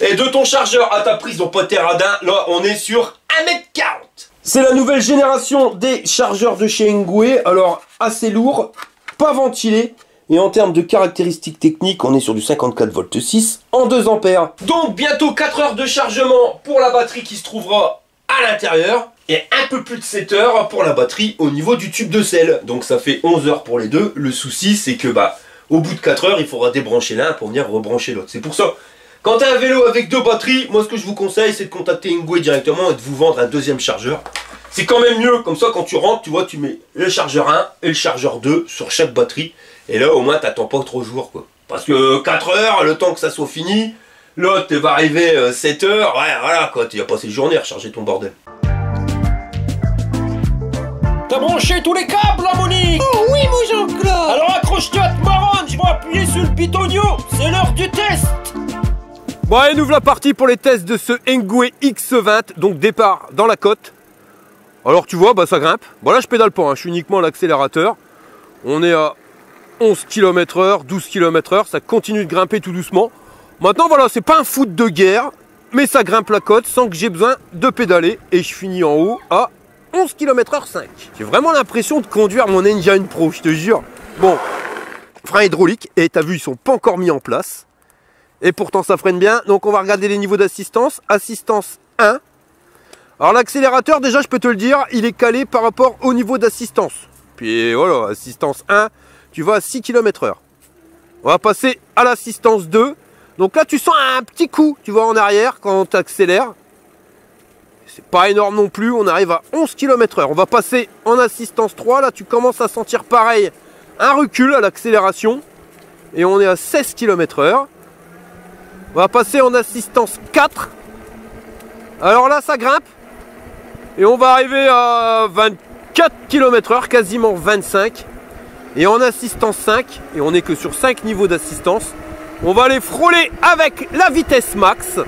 Et de ton chargeur à ta prise au poter radin, là on est sur 1m40. C'est la nouvelle génération des chargeurs de chez Engwe. Alors assez lourd, pas ventilé. Et en termes de caractéristiques techniques, on est sur du 54 volts 6 en 2 ampères. Donc bientôt 4 heures de chargement pour la batterie qui se trouvera à l'intérieur. Et un peu plus de 7 heures pour la batterie au niveau du tube de sel. Donc ça fait 11 heures pour les deux. Le souci c'est que au bout de 4 heures, il faudra débrancher l'un pour venir rebrancher l'autre. C'est pour ça, quand tu as un vélo avec 2 batteries, moi ce que je vous conseille c'est de contacter Engwe directement et de vous vendre un deuxième chargeur. C'est quand même mieux, comme ça quand tu rentres, tu vois, tu mets le chargeur 1 et le chargeur 2 sur chaque batterie. Et là au moins t'attends pas trop jours quoi. Parce que 4 heures, le temps que ça soit fini, l'autre tu vas arriver 7 heures, ouais voilà quoi, tu vas passer une journée à recharger ton bordel. T'as branché tous les câbles là Monique? Oh oui mon Jean-Claude. Alors accroche-toi à te marronne, je vais appuyer sur le pitonio, c'est l'heure du test. Bon allez, nous voilà partis pour les tests de ce Engwe X20, donc départ dans la côte. Alors tu vois, ça grimpe. Bon là je pédale pas, hein. Je suis uniquement à l'accélérateur. On est à 11 km/h, 12 km/h, ça continue de grimper tout doucement. Maintenant voilà, c'est pas un foot de guerre, mais ça grimpe la côte sans que j'ai besoin de pédaler. Et je finis en haut à 11 km/h 5. J'ai vraiment l'impression de conduire mon Engine Pro, je te jure. Bon, frein hydraulique, et t'as vu, ils sont pas encore mis en place. Et pourtant ça freine bien, donc on va regarder les niveaux d'assistance. Assistance 1. Alors l'accélérateur, déjà je peux te le dire, il est calé par rapport au niveau d'assistance. Puis voilà, assistance 1, tu vas à 6 km/h. On va passer à l'assistance 2. Donc là tu sens un petit coup, tu vois, en arrière quand tu accélères. C'est pas énorme non plus, on arrive à 11 km/h. On va passer en assistance 3, là tu commences à sentir pareil un recul à l'accélération. Et on est à 16 km/h. On va passer en assistance 4. Alors là ça grimpe. Et on va arriver à 24 km/h, quasiment 25. Et en assistance 5, et on n'est que sur 5 niveaux d'assistance, on va aller frôler avec la vitesse max.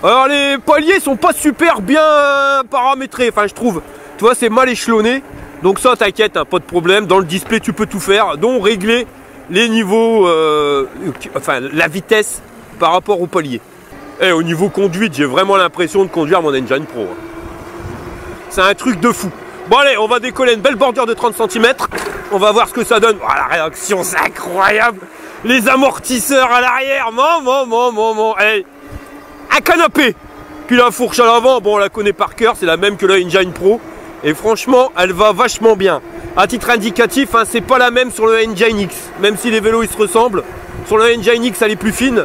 Alors les paliers sont pas super bien paramétrés, enfin je trouve. Tu vois, c'est mal échelonné. Donc ça, t'inquiète, hein, pas de problème. Dans le display, tu peux tout faire, dont régler les niveaux, enfin la vitesse par rapport au palier. Et au niveau conduite, j'ai vraiment l'impression de conduire mon Engine Pro. C'est un truc de fou. Bon allez, on va décoller une belle bordure de 30 cm. On va voir ce que ça donne. Oh, la réaction, c'est incroyable. Les amortisseurs à l'arrière. Allez, un canapé. Puis la fourche à l'avant, bon on la connaît par cœur. C'est la même que la Engine Pro. Et franchement, elle va vachement bien. À titre indicatif, hein, c'est pas la même sur le Engine X. Même si les vélos ils se ressemblent. Sur le Engine X, elle est plus fine.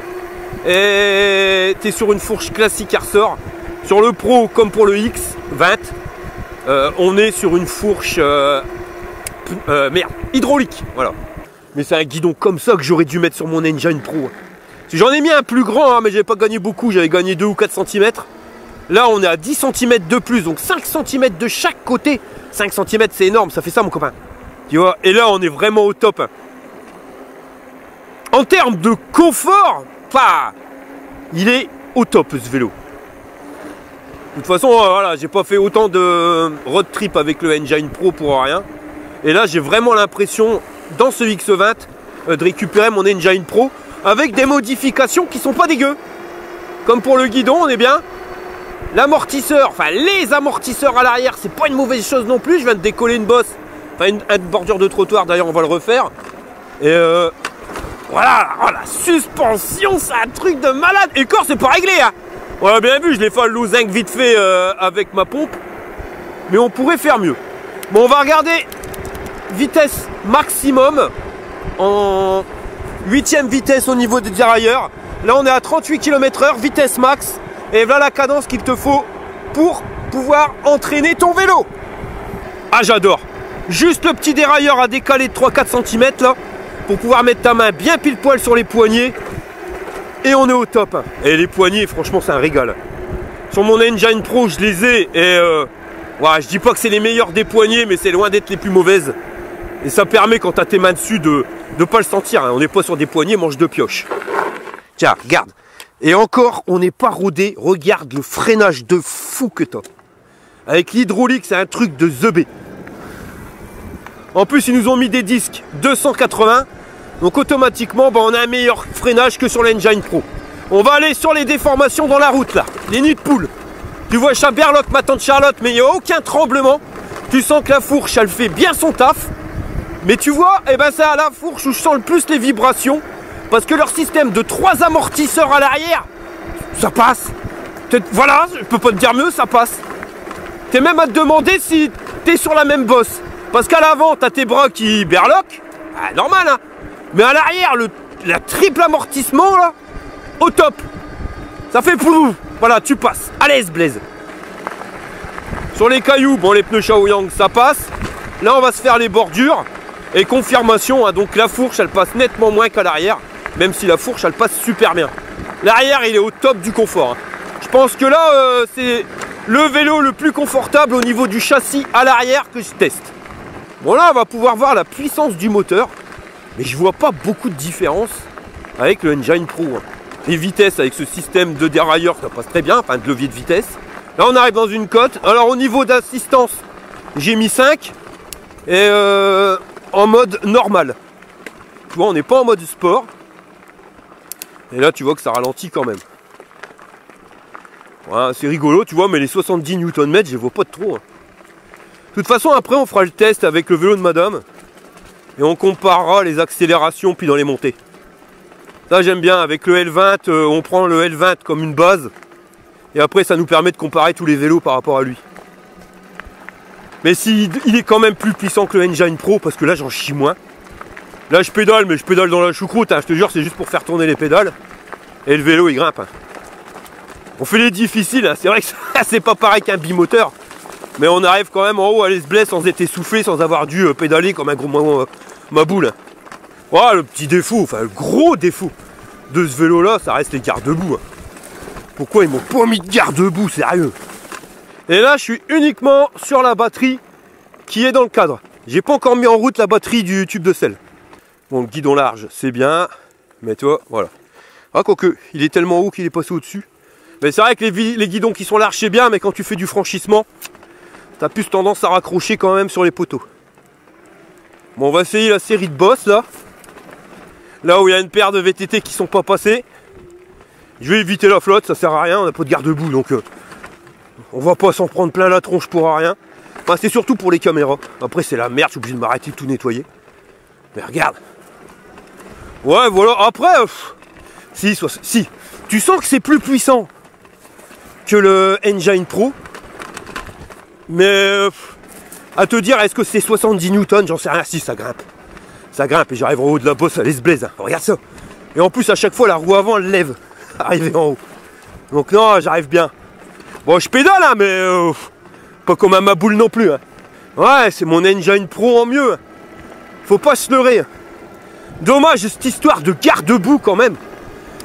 Et t'es sur une fourche classique à ressort. Sur le Pro, comme pour le X20, on est sur une fourche hydraulique, voilà. Mais c'est un guidon comme ça que j'aurais dû mettre sur mon Engine Pro. J'en ai mis un plus grand, hein, mais j'ai pas gagné beaucoup, j'avais gagné 2 ou 4 cm. Là on est à 10 cm de plus, donc 5 cm de chaque côté. 5 cm c'est énorme, ça fait ça mon copain. Tu vois, et là on est vraiment au top. En termes de confort, il est au top ce vélo. De toute façon, voilà, j'ai pas fait autant de road trip avec le Engine Pro pour rien. Et là, j'ai vraiment l'impression, dans ce X20, de récupérer mon Engine Pro avec des modifications qui sont pas dégueu. Comme pour le guidon, on est bien. L'amortisseur, enfin les amortisseurs à l'arrière, c'est pas une mauvaise chose non plus. Je viens de décoller une bosse, enfin une bordure de trottoir, d'ailleurs on va le refaire. Et voilà, oh, la suspension, c'est un truc de malade. Et le corps, c'est pas réglé, hein. On a bien vu, je l'ai fait le zinc vite fait avec ma pompe. Mais on pourrait faire mieux. Bon, on va regarder vitesse maximum en 8e vitesse au niveau des dérailleurs. Là, on est à 38 km/h, vitesse max. Et voilà la cadence qu'il te faut pour pouvoir entraîner ton vélo. Ah, j'adore. Juste le petit dérailleur à décaler de 3-4 cm là, pour pouvoir mettre ta main bien pile poil sur les poignets. Et on est au top. Et les poignées, franchement, c'est un régal. Sur mon Engine Pro, je les ai. Et ouais, je dis pas que c'est les meilleurs des poignées, mais c'est loin d'être les plus mauvaises. Et ça permet, quand tu as tes mains dessus, de ne pas le sentir. Hein. On n'est pas sur des poignées manche de pioche. Tiens, regarde. Et encore, on n'est pas rodé. Regarde le freinage de fou que t'as. Avec l'hydraulique, c'est un truc de The B. En plus, ils nous ont mis des disques 280. Donc automatiquement, on a un meilleur freinage que sur l'Engine Pro. On va aller sur les déformations dans la route là. Les nids de poule. Tu vois Chaberloc, ma tante Charlotte, mais il n'y a aucun tremblement. Tu sens que la fourche, elle fait bien son taf. Mais tu vois, eh ben c'est à la fourche où je sens le plus les vibrations. Parce que leur système de 3 amortisseurs à l'arrière, ça passe. Voilà, je peux pas te dire mieux, ça passe. T'es même à te demander si t'es sur la même bosse. Parce qu'à l'avant, t'as tes bras qui berloquent. Ah, normal, hein. Mais à l'arrière, la triple amortissement, là, au top. Ça fait pouf. Voilà, tu passes. À l'aise, Blaise. Sur les cailloux, bon, les pneus Shaoyang, ça passe. Là, on va se faire les bordures. Et confirmation, hein, donc la fourche, elle passe nettement moins qu'à l'arrière. Même si la fourche, elle passe super bien. L'arrière, il est au top du confort. Hein. Je pense que là, c'est le vélo le plus confortable au niveau du châssis à l'arrière que je teste. Bon, là, on va pouvoir voir la puissance du moteur. Mais je vois pas beaucoup de différence avec le Engine Pro. Hein. Les vitesses avec ce système de dérailleur, ça passe très bien, enfin de levier de vitesse. Là on arrive dans une côte. Alors au niveau d'assistance, j'ai mis 5. Et en mode normal. Tu vois, on n'est pas en mode sport. Et là tu vois que ça ralentit quand même. Voilà, c'est rigolo, tu vois, mais les 70 Nm, je les vois pas de trop. Hein. De toute façon, après on fera le test avec le vélo de madame. Et on comparera les accélérations puis dans les montées. Ça j'aime bien, avec le L20, on prend le L20 comme une base. Et après ça nous permet de comparer tous les vélos par rapport à lui. Mais si, il est quand même plus puissant que le Engine Pro, parce que là j'en chie moins. Là je pédale, mais je pédale dans la choucroute, hein, je te jure, c'est juste pour faire tourner les pédales. Et le vélo il grimpe. Hein. On fait les difficiles, hein. C'est vrai que c'est pas pareil qu'un bimoteur. Mais on arrive quand même en haut à l'Esblais sans être essoufflé, sans avoir dû pédaler comme un gros ma boule. Voilà le petit défaut, enfin le gros défaut de ce vélo là, ça reste les garde-boue. Hein. Pourquoi ils m'ont pas mis de garde-boue, sérieux? Et là je suis uniquement sur la batterie qui est dans le cadre. J'ai pas encore mis en route la batterie du tube de sel. Bon, le guidon large c'est bien, mais toi, voilà. Ah quoique, il est tellement haut qu'il est passé au-dessus. Mais c'est vrai que les guidons qui sont larges c'est bien, mais quand tu fais du franchissement, t'as plus tendance à raccrocher quand même sur les poteaux. Bon, on va essayer la série de boss là. Là où il y a une paire de VTT qui sont pas passés. Je vais éviter la flotte, ça sert à rien, on n'a pas de garde-boue donc on va pas s'en prendre plein la tronche pour rien. Enfin, c'est surtout pour les caméras. Après c'est la merde, je suis obligé de m'arrêter de tout nettoyer. Mais regarde. Ouais voilà, après si, tu sens que c'est plus puissant que le Engine Pro. Mais à te dire, est-ce que c'est 70 Newton? J'en sais rien. Si, ça grimpe. Ça grimpe et j'arrive en haut de la bosse à l'Esblais. Hein. Regarde ça. Et en plus, à chaque fois, la roue avant, elle lève. Arrivé en haut. Donc non, j'arrive bien. Bon, je pédale, hein, mais pas comme un maboule non plus. Hein. Ouais, c'est mon Engine Pro en mieux. Hein. Faut pas se leurrer. Hein. Dommage, cette histoire de garde-boue quand même.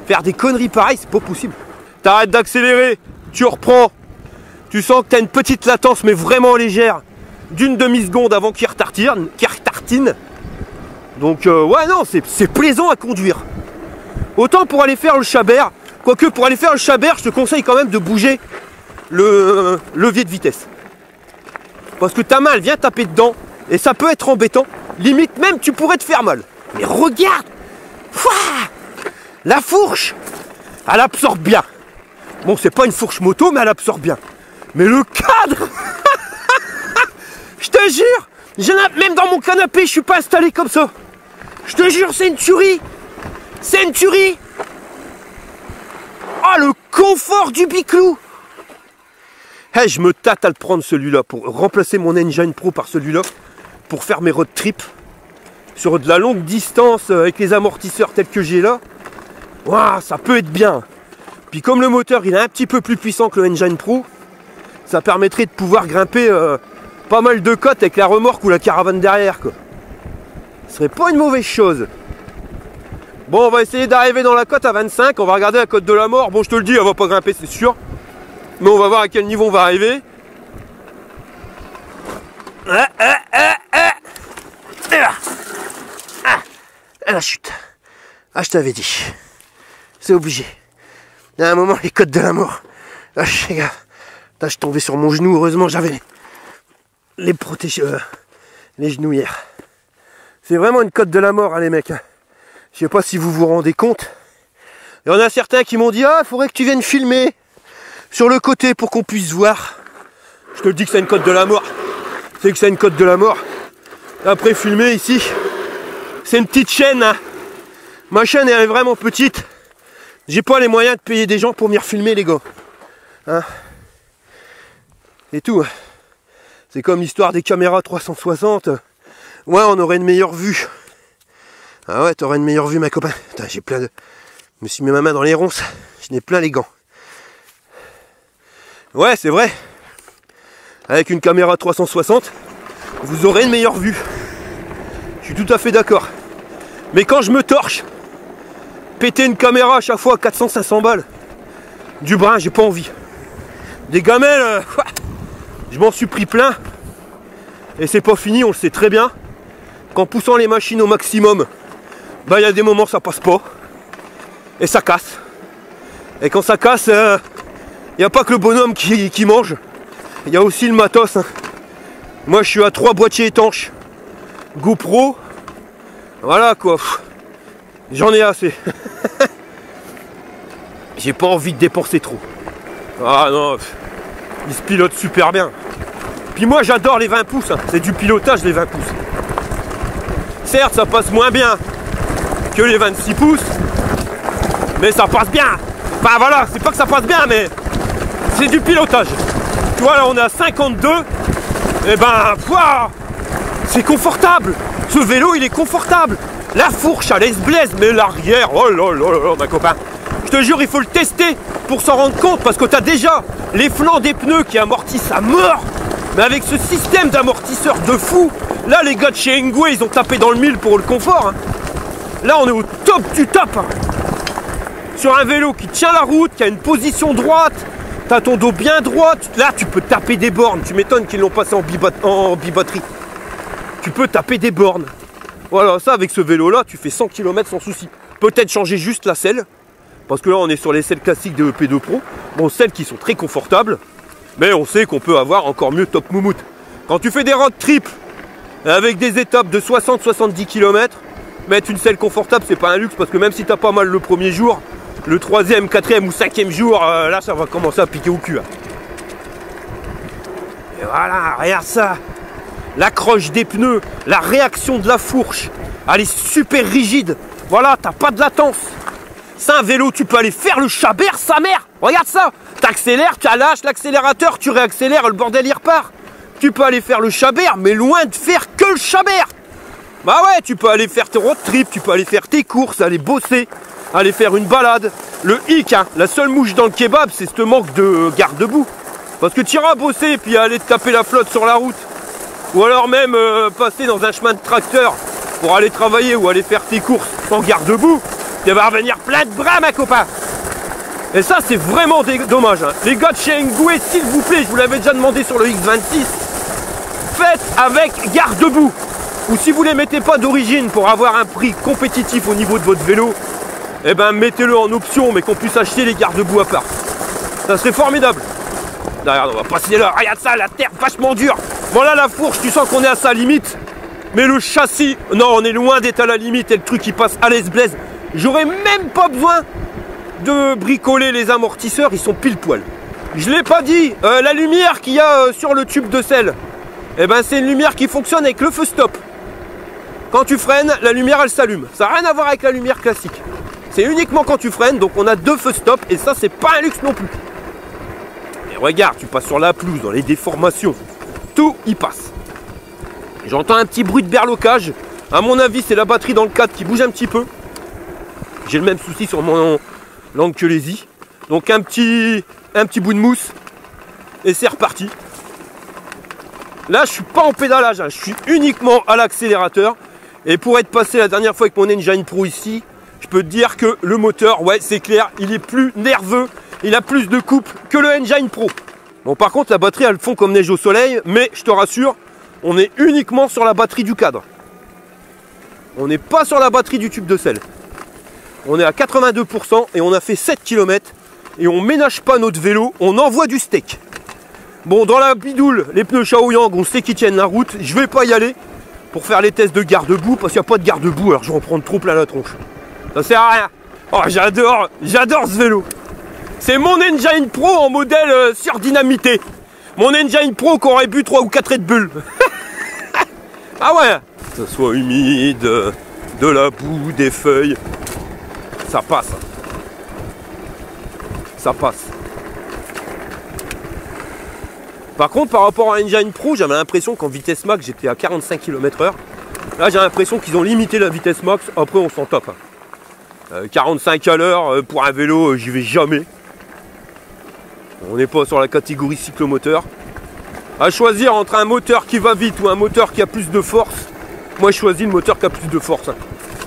Faire des conneries pareilles, c'est pas possible. T'arrêtes d'accélérer, tu reprends. Tu sens que tu as une petite latence, mais vraiment légère, d'une demi-seconde avant qu'il retartine. Donc, ouais, non, c'est plaisant à conduire. Autant pour aller faire le Chabert, quoique pour aller faire le Chabert, je te conseille quand même de bouger le levier de vitesse. Parce que ta main, elle vient taper dedans, et ça peut être embêtant. Limite, même, tu pourrais te faire mal. Mais regarde, la fourche, elle absorbe bien. Bon, c'est pas une fourche moto, mais elle absorbe bien. Mais le cadre je te jure, même dans mon canapé, je suis pas installé comme ça. Je te jure, c'est une tuerie. C'est une tuerie. Oh, le confort du biclou. Hey, je me tâte à le prendre celui-là pour remplacer mon Engine Pro par celui-là pour faire mes road trips sur de la longue distance avec les amortisseurs tels que j'ai là. Waouh, ça peut être bien. Puis comme le moteur il est un petit peu plus puissant que le Engine Pro, ça permettrait de pouvoir grimper pas mal de côtes avec la remorque ou la caravane derrière quoi. Ce serait pas une mauvaise chose. Bon, on va essayer d'arriver dans la côte à 25, on va regarder la côte de la mort. Bon, je te le dis, elle va pas grimper c'est sûr. Mais on va voir à quel niveau on va arriver. La chute. Ah, je t'avais dit. C'est obligé. Il y a un moment, les côtes de la mort. Ah, je suis tombé sur mon genou. Heureusement, j'avais les les genouillères. C'est vraiment une côte de la mort, hein, les mecs. Je sais pas si vous vous rendez compte. Il y en a certains qui m'ont dit, ah, il faudrait que tu viennes filmer sur le côté pour qu'on puisse voir. Je te le dis que c'est une côte de la mort. C'est que c'est une côte de la mort. Après, filmer ici, c'est une petite chaîne. Hein. Ma chaîne elle est vraiment petite. J'ai pas les moyens de payer des gens pour venir filmer, les gars. Hein. Et tout. C'est comme l'histoire des caméras 360. Ouais, on aurait une meilleure vue. Ah ouais, t'aurais une meilleure vue, ma copain. Putain, j'ai plein de... Je me suis mis ma main dans les ronces. Je n'ai plein les gants. Ouais, c'est vrai. Avec une caméra 360, vous aurez une meilleure vue. Je suis tout à fait d'accord. Mais quand je me torche, péter une caméra à chaque fois à 400-500 balles, du brin, j'ai pas envie. Des gamelles, je m'en suis pris plein. Et c'est pas fini, on le sait très bien. Qu'en poussant les machines au maximum, bah il y a des moments ça passe pas. Et ça casse. Et quand ça casse, il n'y a pas que le bonhomme qui mange. Il y a aussi le matos. Hein. Moi je suis à 3 boîtiers étanches. GoPro. Voilà quoi. J'en ai assez. J'ai pas envie de dépenser trop. Ah non. Il se pilote super bien. Puis moi j'adore les 20 pouces. Hein. C'est du pilotage les 20 pouces. Certes ça passe moins bien que les 26 pouces. Mais ça passe bien. Enfin voilà, c'est pas que ça passe bien mais c'est du pilotage. Tu vois là on est à 52. Et ben wow, c'est confortable. Ce vélo il est confortable. La fourche à l'Esblais, mais l'arrière, oh là là là ma copain. Je te jure, il faut le tester pour s'en rendre compte, parce que tu as déjà les flancs des pneus qui amortissent à mort. Mais avec ce système d'amortisseur de fou, là les gars de chez Engwe, ils ont tapé dans le mille pour le confort. Hein. Là on est au top du top. Hein. Sur un vélo qui tient la route, qui a une position droite, t'as ton dos bien droit, là tu peux taper des bornes. Tu m'étonnes qu'ils l'ont passé en bibatterie. Tu peux taper des bornes. Voilà, ça avec ce vélo là, tu fais 100 km sans souci. Peut-être changer juste la selle, parce que là on est sur les selles classiques de EP2 Pro. Bon, celles qui sont très confortables, mais on sait qu'on peut avoir encore mieux top moumoute. Quand tu fais des road trips avec des étapes de 60-70 km, mettre une selle confortable c'est pas un luxe, parce que même si t'as pas mal le premier jour, le 3e, 4e ou 5e jour, là ça va commencer à piquer au cul. Hein. Et voilà, regarde ça. L'accroche des pneus, la réaction de la fourche, elle est super rigide. Voilà, t'as pas de latence. C'est un vélo, tu peux aller faire le chabert, sa mère. Regarde ça. T'accélères, tu lâches l'accélérateur, tu réaccélères, le bordel il repart. Tu peux aller faire le chabert, mais loin de faire que le chabert. Bah ouais, tu peux aller faire tes road trips, tu peux aller faire tes courses, aller bosser, aller faire une balade. Le hic, hein, la seule mouche dans le kebab, c'est ce manque de garde-boue. Parce que tu iras bosser, puis aller te taper la flotte sur la route. Ou alors même passer dans un chemin de tracteur pour aller travailler ou aller faire tes courses sans garde-boue. Tu vas revenir plein de bras, ma copain. Et ça, c'est vraiment dommage. Hein. Les gars de chez Engwe, s'il vous plaît, je vous l'avais déjà demandé sur le X26, faites avec garde-boue. Ou si vous ne les mettez pas d'origine pour avoir un prix compétitif au niveau de votre vélo, eh ben mettez-le en option, mais qu'on puisse acheter les garde-boue à part. Ça serait formidable. Là, regarde, on va passer là. Regarde ça, la terre vachement dure. Voilà la fourche, tu sens qu'on est à sa limite. Mais le châssis, non, on est loin d'être à la limite. Et le truc, il passe à l'aise-blaise. J'aurais même pas besoin de bricoler les amortisseurs, ils sont pile poil. Je l'ai pas dit, la lumière qu'il y a sur le tube de selle, eh ben c'est une lumière qui fonctionne avec le feu stop. Quand tu freines, la lumière elle s'allume. Ça n'a rien à voir avec la lumière classique. C'est uniquement quand tu freines, donc on a 2 feux stop et ça c'est pas un luxe non plus. Et regarde, tu passes sur la pelouse, dans les déformations, tout y passe. J'entends un petit bruit de berlocage. À mon avis, c'est la batterie dans le cadre qui bouge un petit peu. J'ai le même souci sur mon Languelésie. Donc un petit bout de mousse et c'est reparti. Là, je suis pas en pédalage, hein. Je suis uniquement à l'accélérateur. Et pour être passé la dernière fois avec mon Engine Pro ici, je peux te dire que le moteur, ouais, c'est clair, il est plus nerveux, il a plus de couple que le Engine Pro. Bon, par contre, la batterie, elle fond comme neige au soleil, mais je te rassure, on est uniquement sur la batterie du cadre. On n'est pas sur la batterie du tube de selle. On est à 82% et on a fait 7 km et on ménage pas notre vélo, on envoie du steak. Bon, dans la bidoule, les pneus Shaoyang, on sait qu'ils tiennent la route. Je vais pas y aller pour faire les tests de garde-boue parce qu'il n'y a pas de garde-boue, alors je vais en prendre trop plein la tronche. Ça sert à rien. Oh, j'adore ce vélo. C'est mon Engine Pro en modèle surdynamité. Mon Engine Pro qui aurait bu 3 ou 4 Red Bull. Ah ouais. Que ça soit humide, de la boue, des feuilles. Ça passe. Ça passe. Par contre, par rapport à Engine Pro, j'avais l'impression qu'en vitesse max, j'étais à 45 km/h. Là, j'ai l'impression qu'ils ont limité la vitesse max. Après, on s'en tape. 45 à l'heure pour un vélo, j'y vais jamais. On n'est pas sur la catégorie cyclomoteur. À choisir entre un moteur qui va vite ou un moteur qui a plus de force, moi je choisis le moteur qui a plus de force. Hein.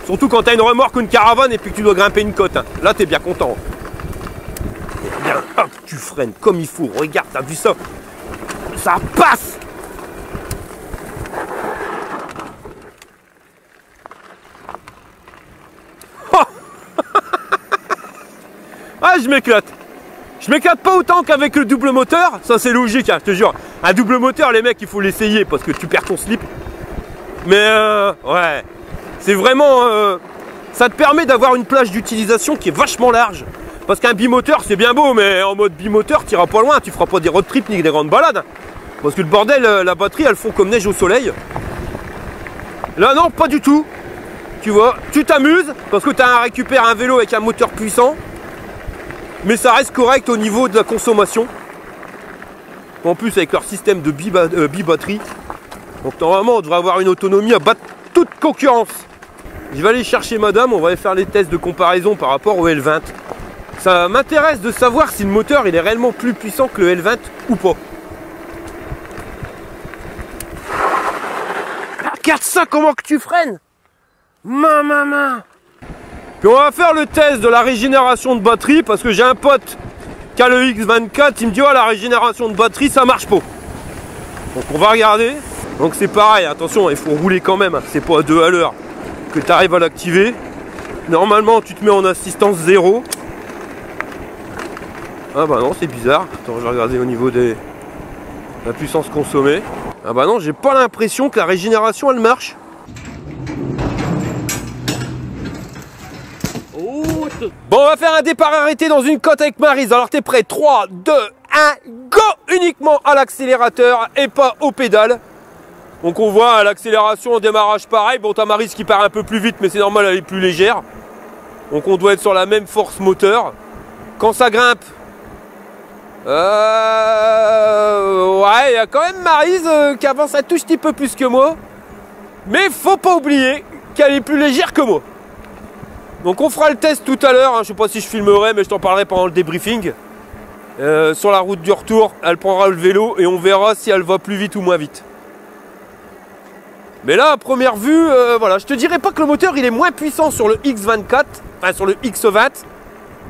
Surtout quand tu as une remorque ou une caravane et puis que tu dois grimper une côte. Hein. Là, tu es bien content. Et bien, hop, tu freines comme il faut. Regarde, t'as vu ça? Ça passe. Oh. Ah, je m'éclate. Je m'éclate pas autant qu'avec le double moteur. Ça, c'est logique, hein, je te jure. Un double moteur, les mecs, il faut l'essayer parce que tu perds ton slip. Mais, ouais. C'est vraiment... ça te permet d'avoir une plage d'utilisation qui est vachement large. Parce qu'un bimoteur, c'est bien beau, mais en mode bimoteur, tu iras pas loin. Tu feras pas des road trips ni des grandes balades. Parce que le bordel, la batterie, elle fond comme neige au soleil. Là, non, pas du tout. Tu vois, tu t'amuses parce que tu as récupéré un vélo avec un moteur puissant. Mais ça reste correct au niveau de la consommation. En plus, avec leur système de bi-batterie. Donc, normalement, on devrait avoir une autonomie à battre toute concurrence. Je vais aller chercher madame, on va aller faire les tests de comparaison par rapport au L20. Ça m'intéresse de savoir si le moteur il est réellement plus puissant que le L20 ou pas. Regarde ça, comment que tu freines. Maman. Puis on va faire le test de la régénération de batterie parce que j'ai un pote qui a le X24, il me dit oh la régénération de batterie ça marche pas. Donc on va regarder. Donc c'est pareil, attention, il faut rouler quand même, c'est pas à 2 à l'heure que tu arrives à l'activer. Normalement tu te mets en assistance 0. Ah bah non, c'est bizarre. Attends, je vais regarder au niveau de la puissance consommée. Ah bah non, j'ai pas l'impression que la régénération elle marche. Bon, on va faire un départ arrêté dans une côte avec Maryse. Alors t'es prêt? 3, 2, 1, go! Uniquement à l'accélérateur et pas aux pédales. Donc on voit à l'accélération, au démarrage pareil. Bon, t'as Maryse qui part un peu plus vite, mais c'est normal, elle est plus légère. Donc on doit être sur la même force moteur. Quand ça grimpe, ouais, il y a quand même Maryse qui avance un tout petit peu plus que moi. Mais faut pas oublier qu'elle est plus légère que moi. Donc on fera le test tout à l'heure, hein. Je sais pas si je filmerai, mais je t'en parlerai pendant le débriefing. Sur la route du retour, elle prendra le vélo et on verra si elle va plus vite ou moins vite. Mais là, à première vue, voilà, je te dirais pas que le moteur il est moins puissant sur le X24, enfin sur le X20,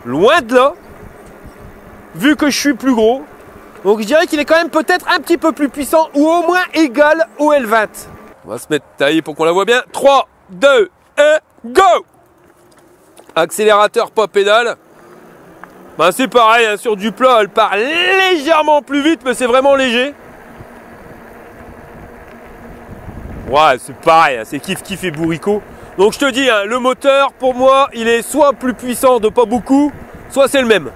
loin de là, vu que je suis plus gros. Donc je dirais qu'il est quand même peut-être un petit peu plus puissant ou au moins égal au L20. On va se mettre taillé pour qu'on la voit bien. 3, 2, 1, go! Accélérateur, pas pédale. Ben c'est pareil, hein, sur du plat, elle part légèrement plus vite, mais c'est vraiment léger. Ouais, c'est pareil, hein, c'est kiff et bourricot. Donc je te dis, hein, le moteur, pour moi, il est soit plus puissant de pas beaucoup, soit c'est le même.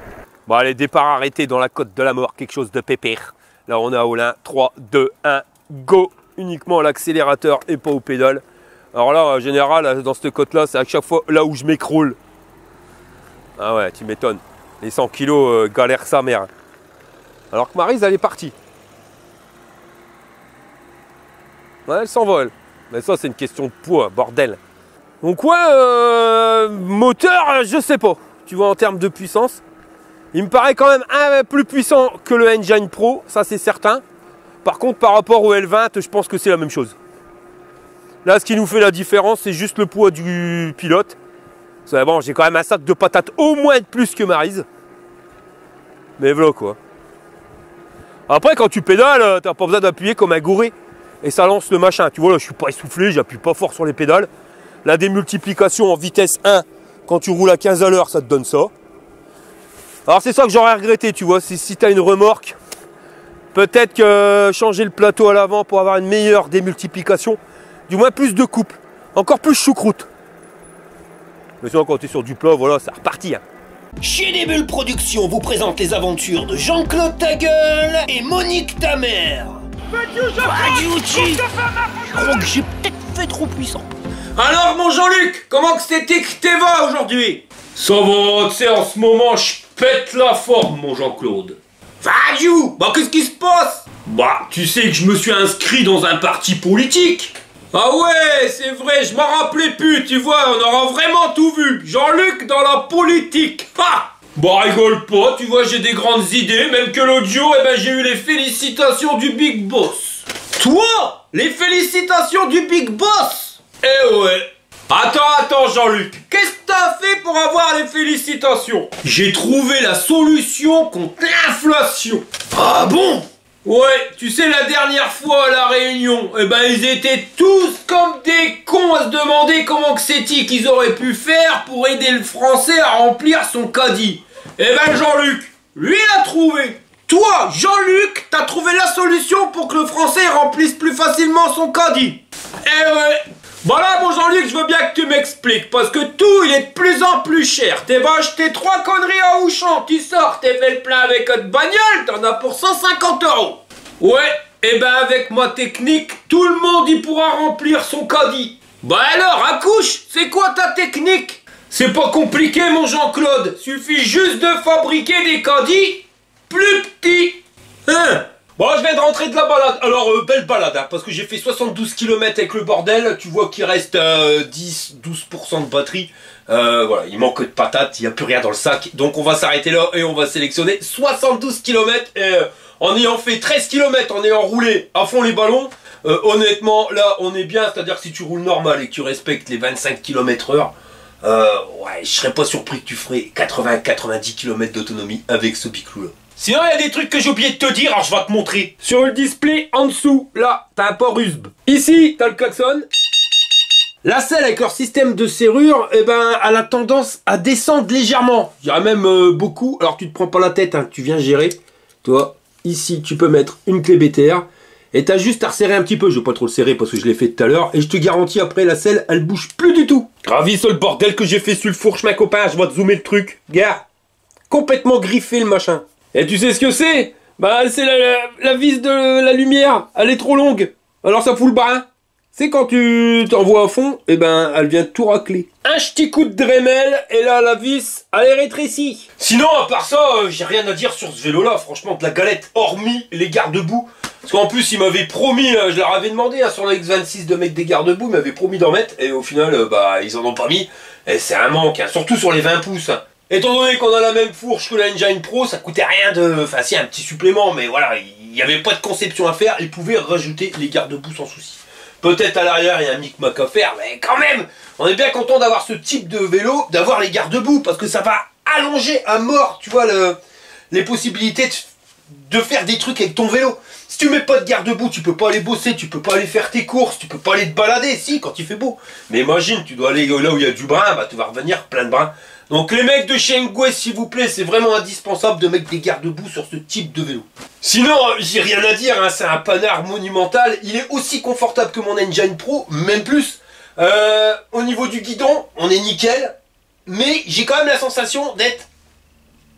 Bon, allez, départ arrêté dans la côte de la mort, quelque chose de pépère. Là, on est à Olin. 3, 2, 1, go! Uniquement à l'accélérateur et pas aux pédales. Alors là, en général, dans cette côte-là, c'est à chaque fois là où je m'écroule. Ah ouais, tu m'étonnes. Les 100 kilos galèrent sa mère. Alors que Maryse, elle est partie. Ouais, elle s'envole. Mais ça, c'est une question de poids, bordel. Donc ouais, moteur, je sais pas. Tu vois, en termes de puissance, il me paraît quand même un peu plus puissant que le Engine Pro, ça c'est certain. Par contre, par rapport au L20, je pense que c'est la même chose. Là, ce qui nous fait la différence, c'est juste le poids du pilote. Bon, j'ai quand même un sac de patates au moins de plus que Maryse. Mais voilà quoi. Après, quand tu pédales, t'as pas besoin d'appuyer comme un gouré. Et ça lance le machin. Tu vois, là, je suis pas essoufflé, j'appuie pas fort sur les pédales. La démultiplication en vitesse 1, quand tu roules à 15 à l'heure, ça te donne ça. Alors, c'est ça que j'aurais regretté, tu vois. Si tu as une remorque, peut-être que changer le plateau à l'avant pour avoir une meilleure démultiplication. Du moins plus de coupe. Encore plus choucroute. Mais sinon, quand tu es sur du plat, voilà, ça repartit. Hein. Chez des Bulles Productions vous présente les aventures de Jean-Claude Tagueule et Monique Tamer. Je crois que j'ai peut-être fait trop puissant. Alors mon Jean-Luc, comment que c'était que t'es va aujourd'hui? Ça va, tu sais, en ce moment, je pète la forme, mon Jean-Claude. Vadiou, bah qu'est-ce qui se passe? Bah, tu sais que je me suis inscrit dans un parti politique. Ah ouais, c'est vrai, je m'en rappelais plus, tu vois, on aura vraiment tout vu. Jean-Luc dans la politique. Ha! Bah rigole pas, tu vois, j'ai des grandes idées, même que l'autre jour, eh ben, j'ai eu les félicitations du Big Boss. Toi? Les félicitations du Big Boss? Eh ouais. Attends, Jean-Luc, qu'est-ce que t'as fait pour avoir les félicitations? J'ai trouvé la solution contre l'inflation. Ah bon? Ouais, tu sais, la dernière fois à la réunion, eh ben ils étaient tous comme des cons à se demander comment que c'était qu'ils auraient pu faire pour aider le Français à remplir son caddie. Eh ben Jean-Luc, lui il a trouvé. Toi, Jean-Luc, t'as trouvé la solution pour que le Français remplisse plus facilement son caddie. Eh ouais. Voilà, bon Jean-Luc, je veux bien que tu m'expliques, parce que tout, il est de plus en plus cher. T'es va acheter 3 conneries à Auchan, tu sors, t'es fait le plein avec une bagnole, t'en as pour 150 €. Ouais, et ben avec ma technique, tout le monde y pourra remplir son caddie. Bah alors, accouche, c'est quoi ta technique? C'est pas compliqué, mon Jean-Claude, suffit juste de fabriquer des caddies plus petits. Hein? Bon, je viens de rentrer de la balade. Alors, belle balade, hein, parce que j'ai fait 72 km avec le bordel. Tu vois qu'il reste 10-12% de batterie. Voilà, il manque de patates, il n'y a plus rien dans le sac. Donc, on va s'arrêter là et on va sélectionner 72 km. Et en ayant fait 13 km, en ayant roulé à fond les ballons, honnêtement, là, on est bien. C'est-à-dire que si tu roules normal et que tu respectes les 25 km/h, ouais, je serais pas surpris que tu ferais 80-90 km d'autonomie avec ce biclou là. Sinon, il y a des trucs que j'ai oublié de te dire, alors je vais te montrer. Sur le display en dessous, là, t'as un port USB. Ici, t'as le klaxon. La selle avec leur système de serrure, eh ben, elle a tendance à descendre légèrement. Je dirais même beaucoup. Alors tu te prends pas la tête, hein, tu viens gérer. Toi, ici, tu peux mettre une clé BTR. Et t'as juste à resserrer un petit peu. Je vais pas trop le serrer parce que je l'ai fait tout à l'heure. Et je te garantis, après, la selle, elle bouge plus du tout. Ravi sur le bordel que j'ai fait sur le fourche, ma copain. Je vais te zoomer le truc. Gars, complètement griffé le machin. Et tu sais ce que c'est? Bah, c'est la vis de la lumière. Elle est trop longue. Alors ça fout le brin. C'est quand tu t'envoies à fond, et ben, elle vient tout racler. Un petit coup de Dremel, et là, la vis, elle est rétrécie. Sinon, à part ça, j'ai rien à dire sur ce vélo-là. Franchement, de la galette, hormis les garde-boue. Parce qu'en plus, ils m'avaient promis, je leur avais demandé hein, sur le X26 de mettre des garde-boue, ils m'avaient promis d'en mettre, et au final, bah, ils en ont pas mis. Et c'est un manque, hein, surtout sur les 20 pouces. Hein. Étant donné qu'on a la même fourche que la Engine Pro, ça coûtait rien de... Enfin, si, un petit supplément, mais voilà, il n'y avait pas de conception à faire, ils pouvaient rajouter les garde-boue sans souci. Peut-être à l'arrière, il y a un micmac à faire, mais quand même, on est bien content d'avoir ce type de vélo, d'avoir les garde-boue, parce que ça va allonger à mort, tu vois, les possibilités de faire des trucs avec ton vélo. Si tu mets pas de garde-boue, tu peux pas aller bosser, tu peux pas aller faire tes courses, tu peux pas aller te balader, si, quand il fait beau. Mais imagine, tu dois aller là où il y a du brin, bah tu vas revenir plein de brins. Donc les mecs de chez Engwe, s'il vous plaît, c'est vraiment indispensable de mettre des garde-boue sur ce type de vélo. Sinon, j'ai rien à dire, hein, c'est un panard monumental. Il est aussi confortable que mon Engine Pro, même plus. Au niveau du guidon, on est nickel. Mais j'ai quand même la sensation d'être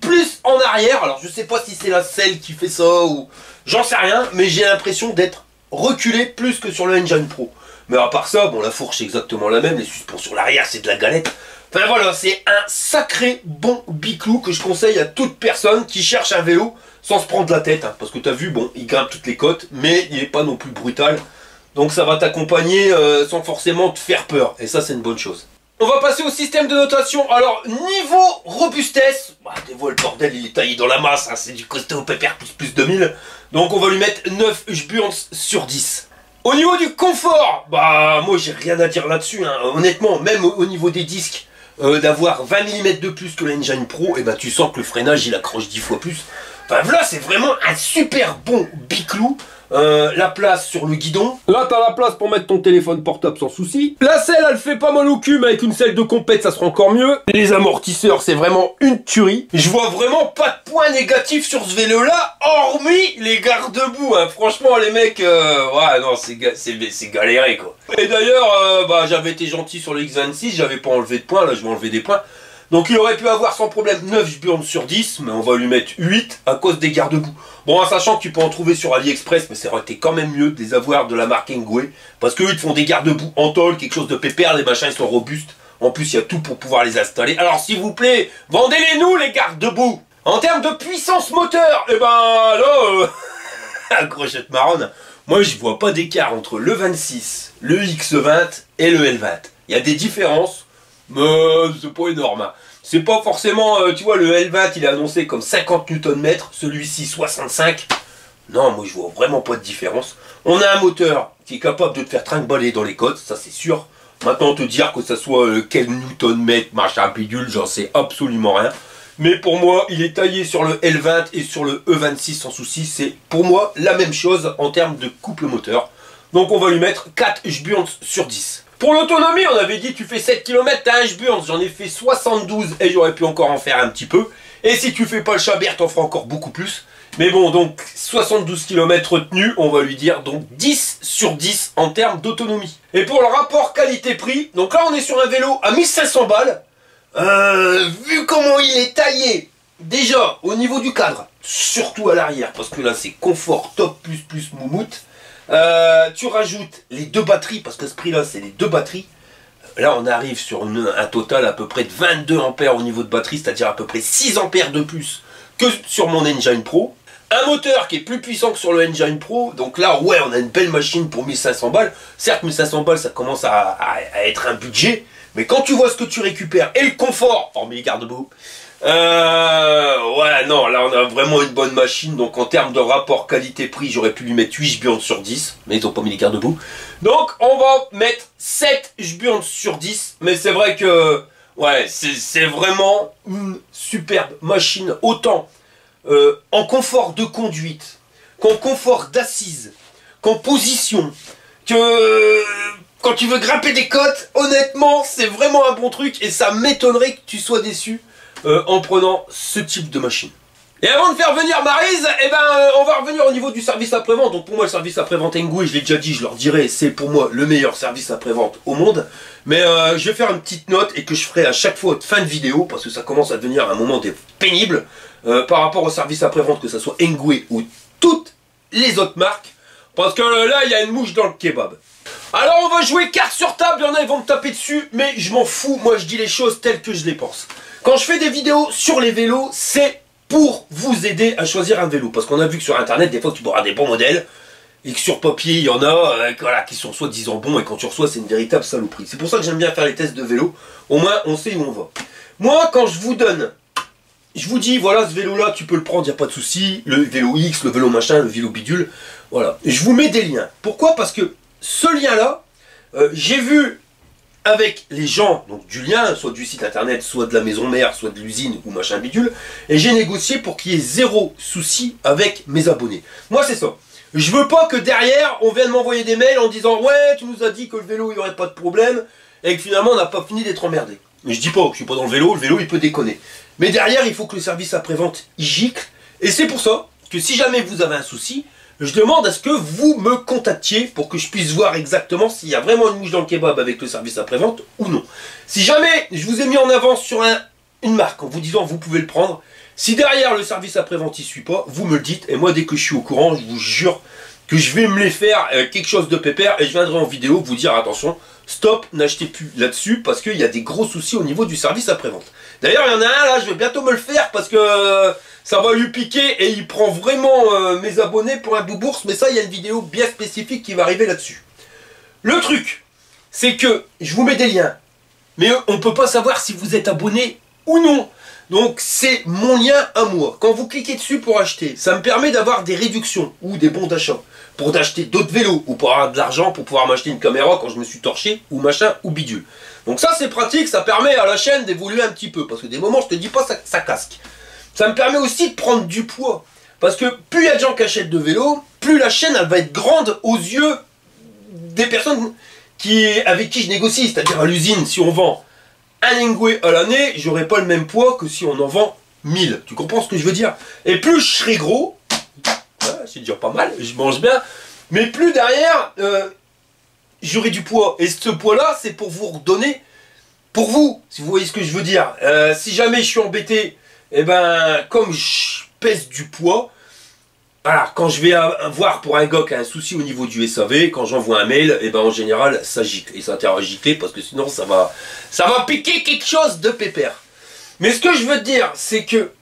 plus en arrière. Alors je sais pas si c'est la selle qui fait ça ou... J'en sais rien, mais j'ai l'impression d'être reculé plus que sur le Engine Pro. Mais à part ça, bon, la fourche est exactement la même. Les suspensions l'arrière, c'est de la galette. Enfin voilà, c'est un sacré bon biclou que je conseille à toute personne qui cherche un vélo sans se prendre la tête. Hein, parce que tu as vu, bon, il grimpe toutes les côtes, mais il n'est pas non plus brutal. Donc ça va t'accompagner sans forcément te faire peur. Et ça, c'est une bonne chose. On va passer au système de notation. Alors, niveau robustesse, bah, des fois, le bordel, il est taillé dans la masse. Hein, c'est du costaud pépère plus 2000. Donc on va lui mettre 9 Hburns sur 10. Au niveau du confort, bah moi j'ai rien à dire là-dessus. Hein. Honnêtement, même au niveau des disques, d'avoir 20 mm de plus que l'Engine Pro, et ben tu sens que le freinage il accroche 10 fois plus. Enfin là c'est vraiment un super bon biclou. La place sur le guidon. Là t'as la place pour mettre ton téléphone portable sans souci. La selle elle fait pas mal au cul, mais avec une selle de compète ça sera encore mieux. Les amortisseurs c'est vraiment une tuerie. Je vois vraiment pas de points négatifs sur ce vélo là, hormis les garde-boue. Hein. Franchement les mecs, ouais non c'est galéré quoi. Et d'ailleurs bah, j'avais été gentil sur le X26, j'avais pas enlevé de points, là je vais enlever des points. Donc il aurait pu avoir sans problème 9 Hburns sur 10, mais on va lui mettre 8 à cause des garde-boue. Bon, en sachant que tu peux en trouver sur AliExpress, mais ça aurait été quand même mieux de les avoir de la marque Engwe, parce qu'eux ils te font des garde-boue en tôle, quelque chose de pépère, les machins ils sont robustes. En plus il y a tout pour pouvoir les installer. Alors s'il vous plaît, vendez-les nous les garde-boue. En termes de puissance moteur, et ben là, accrochette marronne, moi je vois pas d'écart entre le 26, le X20 et le L20. Il y a des différences. Mais c'est pas énorme. Hein. C'est pas forcément, tu vois, le L20 il est annoncé comme 50 Nm, celui-ci 65. Non, moi je vois vraiment pas de différence. On a un moteur qui est capable de te faire trinquer dans les côtes, ça c'est sûr. Maintenant te dire que ça soit quel Nm, machin, bidule, j'en sais absolument rien. Mais pour moi, il est taillé sur le L20 et sur le E26 sans souci. C'est pour moi la même chose en termes de couple moteur. Donc on va lui mettre 4 Hburns sur 10. Pour l'autonomie, on avait dit tu fais 7 km, t'as 1 Hburns, j'en ai fait 72 et j'aurais pu encore en faire un petit peu. Et si tu fais pas le Chabert, t'en feras encore beaucoup plus. Mais bon, donc 72 km retenus, on va lui dire donc 10 sur 10 en termes d'autonomie. Et pour le rapport qualité-prix, donc là on est sur un vélo à 1500 balles. Vu comment il est taillé, déjà au niveau du cadre, surtout à l'arrière, parce que là c'est confort top plus moumoute. Tu rajoutes les 2 batteries, parce que ce prix là c'est les 2 batteries. Là on arrive sur un total à peu près de 22 ampères au niveau de batterie, c'est à dire à peu près 6 ampères de plus que sur mon Engine Pro. un moteur qui est plus puissant que sur le Engine Pro. Donc là, ouais, on a une belle machine pour 1500 balles. Certes, 1500 balles, ça commence à être un budget. Mais quand tu vois ce que tu récupères et le confort, hormis les garde-boue, ouais, non, là, on a vraiment une bonne machine. Donc, en termes de rapport qualité-prix, j'aurais pu lui mettre 8 jburnes sur 10. Mais ils n'ont pas mis les garde-boue. Donc, on va mettre 7 jburnes sur 10. Mais c'est vrai que, ouais, c'est vraiment une superbe machine. Autant en confort de conduite, qu'en confort d'assise, qu'en position, que quand tu veux grimper des côtes, honnêtement, c'est vraiment un bon truc et ça m'étonnerait que tu sois déçu en prenant ce type de machine. Et avant de faire venir Maryse, eh ben, on va revenir au niveau du service après-vente. Donc pour moi, le service après-vente Engwe, je l'ai déjà dit, je leur dirai, c'est pour moi le meilleur service après-vente au monde. Mais je vais faire une petite note et que je ferai à chaque fois fin de vidéo, parce que ça commence à devenir un moment pénible par rapport au service après-vente, que ce soit Engwe ou toutes les autres marques. Parce que là, il y a une mouche dans le kebab. Alors on va jouer carte sur table, il y en a ils vont me taper dessus, mais je m'en fous, moi je dis les choses telles que je les pense. Quand je fais des vidéos sur les vélos, c'est pour vous aider à choisir un vélo. Parce qu'on a vu que sur internet, des fois tu auras des bons modèles, et que sur papier, il y en a voilà, qui sont soi-disant bons, et quand tu reçois, c'est une véritable saloperie. C'est pour ça que j'aime bien faire les tests de vélo, au moins on sait où on va. Moi, quand je vous donne, je vous dis, voilà, ce vélo-là, tu peux le prendre, il n'y a pas de souci, le vélo X, le vélo machin, le vélo bidule, voilà. Je vous mets des liens. Pourquoi? Parce que ce lien-là, j'ai vu avec les gens donc du lien, soit du site internet, soit de la maison mère, soit de l'usine ou machin bidule, et j'ai négocié pour qu'il y ait zéro souci avec mes abonnés. Moi, c'est ça. Je veux pas que derrière, on vienne m'envoyer des mails en disant « Ouais, tu nous as dit que le vélo, il n'y aurait pas de problème », et que finalement, on n'a pas fini d'être emmerdé. Mais je dis pas que je suis pas dans le vélo, il peut déconner. Mais derrière, il faut que le service après-vente, il gicle, et c'est pour ça que si jamais vous avez un souci, je demande à ce que vous me contactiez pour que je puisse voir exactement s'il y a vraiment une mouche dans le kebab avec le service après-vente ou non. Si jamais je vous ai mis en avance sur une marque en vous disant vous pouvez le prendre, si derrière le service après-vente il suit pas, vous me le dites et moi dès que je suis au courant, je vous jure que je vais me les faire quelque chose de pépère et je viendrai en vidéo vous dire attention, stop, n'achetez plus là-dessus parce qu'il y a des gros soucis au niveau du service après-vente. D'ailleurs il y en a un là, je vais bientôt me le faire parce que ça va lui piquer et il prend vraiment mes abonnés pour un boubours. Mais ça, il y a une vidéo bien spécifique qui va arriver là-dessus. Le truc, c'est que je vous mets des liens. Mais on ne peut pas savoir si vous êtes abonné ou non. Donc, c'est mon lien à moi. Quand vous cliquez dessus pour acheter, ça me permet d'avoir des réductions ou des bons d'achat. Pour d'acheter d'autres vélos ou pour avoir de l'argent pour pouvoir m'acheter une caméra quand je me suis torché ou machin ou bidule. Donc ça, c'est pratique. Ça permet à la chaîne d'évoluer un petit peu. Parce que des moments, je te dis pas, ça casque. Ça me permet aussi de prendre du poids. Parce que plus il y a de gens qui achètent de vélos, plus la chaîne elle va être grande aux yeux des personnes avec qui je négocie. C'est-à-dire à l'usine, si on vend un Engwe à l'année, j'aurai pas le même poids que si on en vend 1000. Tu comprends ce que je veux dire? Et plus je serai gros, c'est déjà pas mal, je mange bien, mais plus derrière, j'aurai du poids. Et ce poids-là, c'est pour vous redonner, pour vous, si vous voyez ce que je veux dire. Si jamais je suis embêté, et ben, comme je pèse du poids, voilà, quand je vais voir pour un gars qui a un souci au niveau du SAV, quand j'envoie un mail, et ben en général, ça gicle. Et ça intéresse à gicler parce que sinon, ça va piquer quelque chose de pépère. Mais ce que je veux te dire, c'est que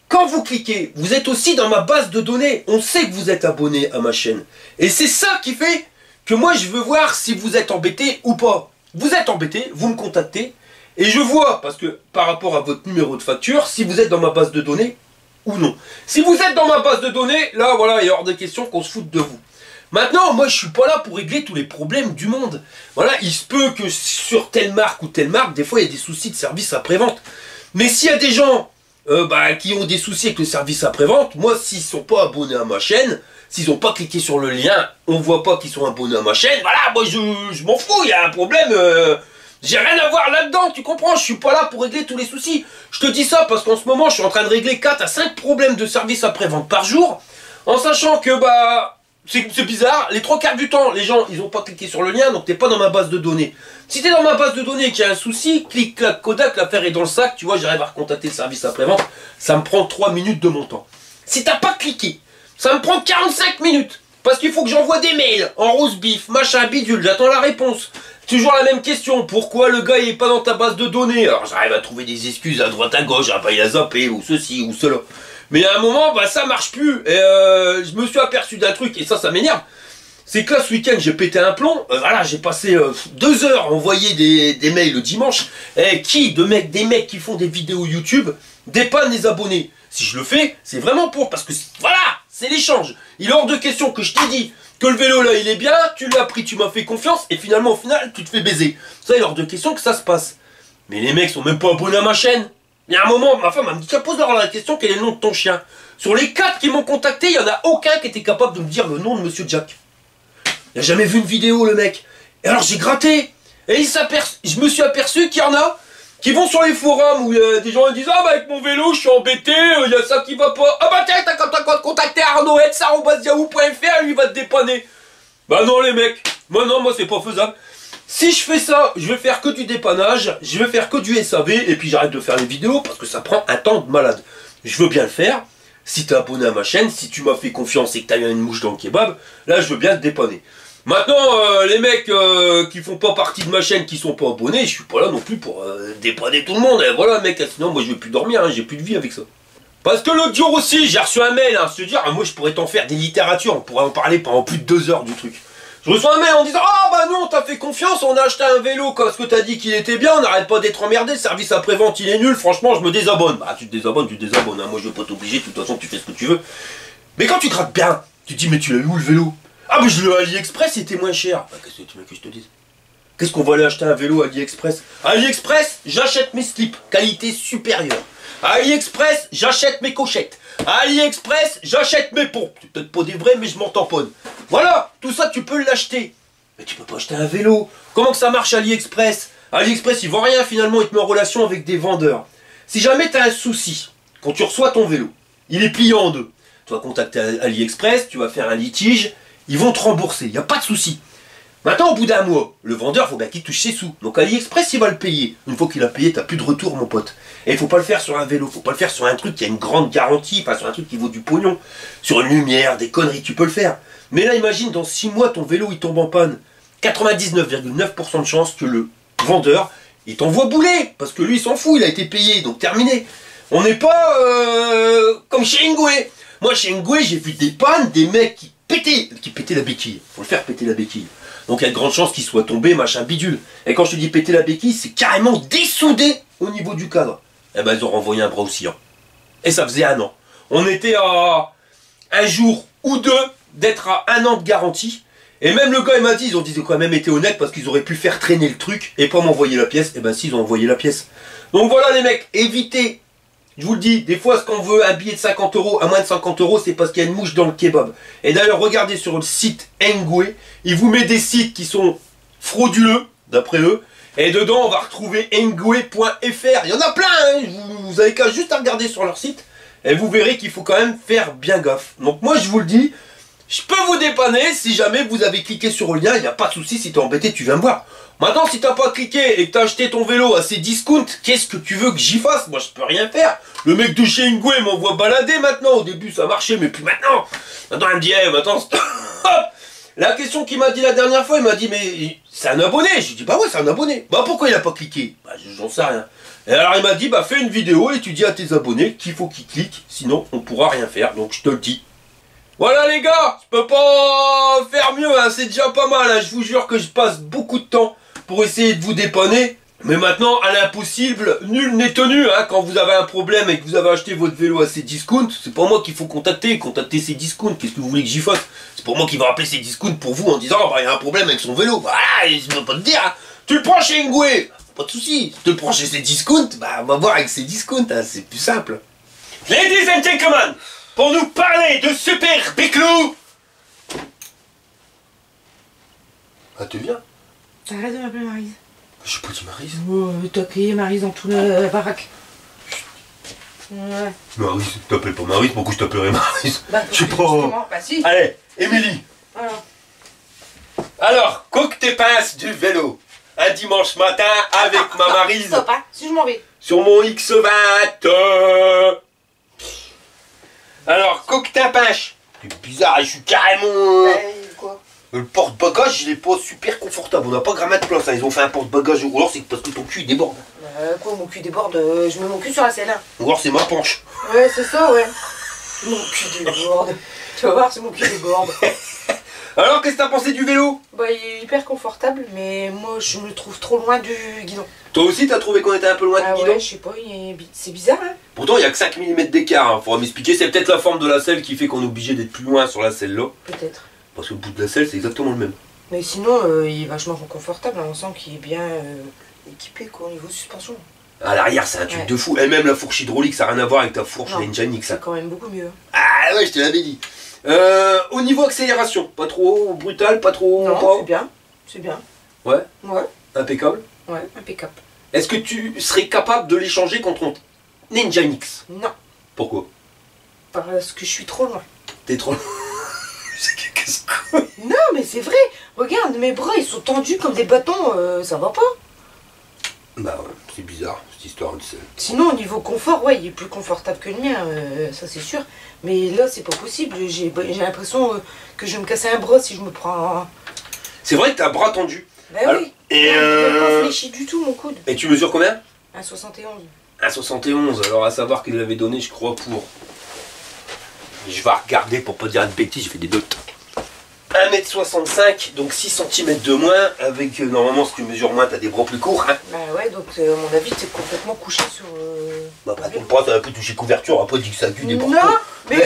quand vous cliquez, vous êtes aussi dans ma base de données. On sait que vous êtes abonné à ma chaîne. Et c'est ça qui fait que moi, je veux voir si vous êtes embêté ou pas. Vous êtes embêté, vous me contactez. Et je vois, parce que par rapport à votre numéro de facture, si vous êtes dans ma base de données ou non. Si vous êtes dans ma base de données, là, voilà, il y a hors de question qu'on se foute de vous. Maintenant, moi, je suis pas là pour régler tous les problèmes du monde. Voilà, il se peut que sur telle marque ou telle marque, des fois, il y a des soucis de service après-vente. Mais s'il y a des gens qui ont des soucis avec le service après-vente, moi, s'ils sont pas abonnés à ma chaîne, s'ils n'ont pas cliqué sur le lien, on voit pas qu'ils sont abonnés à ma chaîne, voilà, moi, je m'en fous, il y a un problème... J'ai rien à voir là-dedans, tu comprends? Je suis pas là pour régler tous les soucis. Je te dis ça parce qu'en ce moment, je suis en train de régler 4 à 5 problèmes de service après-vente par jour, en sachant que, c'est bizarre, les 3/4 du temps, les gens, ils ont pas cliqué sur le lien, donc t'es pas dans ma base de données. Si t'es dans ma base de données et qu'il y a un souci, clic, clac, Kodak, l'affaire est dans le sac, tu vois, j'arrive à recontacter le service après-vente, ça me prend 3 minutes de mon temps. Si t'as pas cliqué, ça me prend 45 minutes, parce qu'il faut que j'envoie des mails, en rose bif, machin, bidule, j'attends la réponse. Toujours la même question, pourquoi le gars il est pas dans ta base de données? Alors j'arrive à trouver des excuses à droite à gauche, il a zappé ou ceci ou cela. Mais à un moment, bah ça marche plus. Et je me suis aperçu d'un truc, et ça m'énerve. C'est que là, ce week-end, j'ai pété un plomb. Voilà, j'ai passé 2 heures à envoyer des mails le dimanche. Et des mecs qui font des vidéos YouTube dépannent les abonnés. Si je le fais, c'est vraiment pour, parce que voilà, c'est l'échange. Il est hors de question que je t'ai dit que le vélo là il est bien, tu l'as pris, tu m'as fait confiance, et finalement au final tu te fais baiser. Ça il est hors de question que ça se passe. Mais les mecs sont même pas abonnés à ma chaîne. Il y a un moment, ma femme m'a dit, tiens, pose-leur la question, quel est le nom de ton chien? Sur les 4 qui m'ont contacté, il n'y en a aucun qui était capable de me dire le nom de Monsieur Jack. Il n'a jamais vu une vidéo le mec. Et alors j'ai gratté, et je me suis aperçu qu'il y en a qui vont sur les forums où des gens disent, ah bah avec mon vélo je suis embêté, il y a ça qui va pas. Ah bah tiens, t'as qu'à contacter arnaud@yahoo.fr, lui va te dépanner. Bah non les mecs, moi c'est pas faisable. Si je fais ça, je vais faire que du dépannage, je vais faire que du SAV, et puis j'arrête de faire les vidéos parce que ça prend un temps de malade. Je veux bien le faire, si t'es abonné à ma chaîne, si tu m'as fait confiance et que t'as eu une mouche dans le kebab, là je veux bien te dépanner. Maintenant, les mecs qui font pas partie de ma chaîne, qui sont pas abonnés, je suis pas là non plus pour dépanner tout le monde. Et voilà, mec, sinon moi je vais plus dormir, hein, j'ai plus de vie avec ça. Parce que l'autre jour aussi, j'ai reçu un mail, hein, se dire, moi je pourrais t'en faire des littératures, on pourrait en parler pendant plus de 2 heures du truc. Je reçois un mail en disant, ah bah non, t'as fait confiance, on a acheté un vélo parce que t'as dit qu'il était bien, on n'arrête pas d'être emmerdé, le service après-vente il est nul, franchement je me désabonne. Bah tu te désabonnes, hein, moi je vais pas t'obliger, de toute façon tu fais ce que tu veux. Mais quand tu grattes bien, tu te dis, mais tu l'as eu où le vélo? Ah mais je l'ai à AliExpress, il était moins cher. Bah, qu'est-ce que tu veux que je te dise? Qu'est-ce qu'on va aller acheter un vélo à AliExpress? À AliExpress, j'achète mes slips, qualité supérieure. À AliExpress, j'achète mes cochettes. À AliExpress, j'achète mes pompes. C'est peut-être pas des vrais, mais je m'en tamponne. Voilà, tout ça tu peux l'acheter. Mais tu peux pas acheter un vélo. Comment que ça marche à AliExpress? À AliExpress, ils vendent rien finalement, ils te mettent en relation avec des vendeurs. Si jamais tu as un souci, quand tu reçois ton vélo, il est plié en deux. Tu vas contacter AliExpress, tu vas faire un litige. Ils vont te rembourser, il n'y a pas de souci. Maintenant, au bout d'un mois, le vendeur, il faut bien qu'il touche ses sous. Donc AliExpress, il va le payer. Une fois qu'il a payé, tu n'as plus de retour, mon pote. Et il ne faut pas le faire sur un vélo, il ne faut pas le faire sur un truc qui a une grande garantie, enfin sur un truc qui vaut du pognon. Sur une lumière, des conneries, tu peux le faire. Mais là, imagine, dans 6 mois, ton vélo, il tombe en panne. 99,9% de chance que le vendeur, il t'envoie bouler. Parce que lui, il s'en fout, il a été payé, donc terminé. On n'est pas comme chez Engoué. Moi, chez Engoué, j'ai vu des pannes, des mecs qui pétaient la béquille. Faut le faire péter la béquille. Donc il y a de grandes chances qu'il soit tombé, machin bidule. Et quand je te dis péter la béquille, c'est carrément dessoudé au niveau du cadre. Eh ben ils ont renvoyé un bras aussi. Et ça faisait 1 an. On était à 1 jour ou 2 d'être à 1 an de garantie. Et même le gars il m'a dit, ils ont quand même été honnêtes parce qu'ils auraient pu faire traîner le truc et pas m'envoyer la pièce. Et ben si, ils ont envoyé la pièce. Donc voilà les mecs, évitez. Je vous le dis, des fois, ce qu'on veut un billet de 50 € à moins de 50 €, c'est parce qu'il y a une mouche dans le kebab. Et d'ailleurs, regardez sur le site Engoué, il vous met des sites qui sont frauduleux, d'après eux. Et dedans, on va retrouver engoué.fr. Il y en a plein, hein. Vous avez qu'à juste à regarder sur leur site. Et vous verrez qu'il faut quand même faire bien gaffe. Donc moi, je vous le dis, je peux vous dépanner si jamais vous avez cliqué sur le lien. Il n'y a pas de souci, si t'es embêté, tu viens me voir. Maintenant, si t'as pas cliqué et que t'as acheté ton vélo à ces discounts, qu'est-ce que tu veux que j'y fasse? Moi, je peux rien faire. Le mec de chez Engoué m'envoie balader maintenant. Au début, ça marchait, mais plus maintenant. Maintenant, il me dit, hey, maintenant, stop. La question qu'il m'a dit la dernière fois, il m'a dit, mais c'est un abonné. J'ai dit, bah ouais, c'est un abonné. Bah pourquoi il a pas cliqué? Bah, j'en sais rien. Et alors, il m'a dit, bah fais une vidéo et tu dis à tes abonnés qu'il faut qu'ils cliquent. Sinon, on pourra rien faire. Donc, je te le dis. Voilà les gars, je peux pas faire mieux, hein. C'est déjà pas mal. Hein. Je vous jure que je passe beaucoup de temps pour essayer de vous dépanner. Mais maintenant, à l'impossible, nul n'est tenu. Hein. Quand vous avez un problème et que vous avez acheté votre vélo à ces discounts, c'est pas moi qu'il faut contacter ces discounts. Qu'est-ce que vous voulez que j'y fasse? C'est pour moi qui va rappeler ces discounts pour vous en disant, oh, bah, il y a un problème avec son vélo. Voilà, je peux pas te dire. Hein. Tu le prends chez Engoué, pas de souci. Tu le prends chez ces discounts, bah on va voir avec ces discounts. Hein. C'est plus simple. Ladies and gentlemen, pour nous parler de Super Biclou. Ah, tu viens? Arrête de m'appeler Maryse. Je peux dire Maryse? Oh, t'as crié Maryse dans toute la baraque. Ouais. Maryse, t'appelles pas Maryse, pourquoi je t'appellerais Maryse? Bah, je sais pas. Bah si. Allez, Émilie. Alors, coque tes pinces du vélo. Un dimanche matin avec ma Maryse. Stop, hein, si je m'en vais. Sur mon X20. Alors, coque ta pinche. C'est bizarre, je suis carrément... Quoi? Le porte-bagages, il est pas super confortable. On n'a pas grammaire de place. Hein. Ils ont fait un porte-bagages. Ou alors c'est parce que ton cul il déborde. Quoi, mon cul déborde? Je mets mon cul sur la selle. Ou alors c'est ma penche. Ouais, c'est ça, ouais. Mon cul déborde. Tu vas voir, c'est mon cul déborde. Alors, qu'est-ce que t'as pensé du vélo? Bah, il est hyper confortable, mais moi, je me trouve trop loin du guidon. Toi aussi, t'as trouvé qu'on était un peu loin Ah du guidon? ouais, je sais pas, c'est bizarre, hein. Pourtant, il y a que 5 mm d'écart, hein. Faudra m'expliquer. C'est peut-être la forme de la selle qui fait qu'on est obligé d'être plus loin sur la selle là. Peut-être. Parce que le bout de la selle, c'est exactement le même. Mais sinon, il est vachement confortable, hein. On sent qu'il est bien équipé, quoi, au niveau suspension. À l'arrière, c'est un truc de fou. Et même la fourche hydraulique, ça n'a rien à voir avec ta fourche Non, Nginx. c'est quand même beaucoup mieux. Ah ouais, je te l'avais dit. Au niveau accélération, pas trop brutal, pas trop... Non, pas... c'est bien. C'est bien. Ouais, Ouais, impeccable. ouais, impeccable. Est-ce que tu serais capable de l'échanger contre ton Nginx? Non, Pourquoi? parce que je suis trop loin. T'es trop... Qu'est-ce que... Non, mais c'est vrai. Regarde, mes bras, ils sont tendus comme des bâtons. Ça va pas. Bah ouais, c'est bizarre, cette histoire de selle. Sinon, au niveau confort, ouais, il est plus confortable que le mien. Ça, c'est sûr. Mais là, c'est pas possible. J'ai l'impression que je vais me casser un bras si je me prends... C'est vrai que t'as bras tendu. Bah Alors, oui. et Il est pas fléchi du tout, mon coude. Et tu mesures combien? 1,71. 1,71, alors à savoir qu'il l'avait donné, je crois, pour... Je vais regarder pour pas dire de bêtises, j'ai fait des notes. 1m65, donc 6 cm de moins, avec normalement si tu mesures moins, t'as des bras plus courts. Hein. Bah ouais, donc à mon avis, t'es complètement couché sur... Bah après ton bras, t'as un peu touché couverture, après dis que ça a dû déborder. Non, mais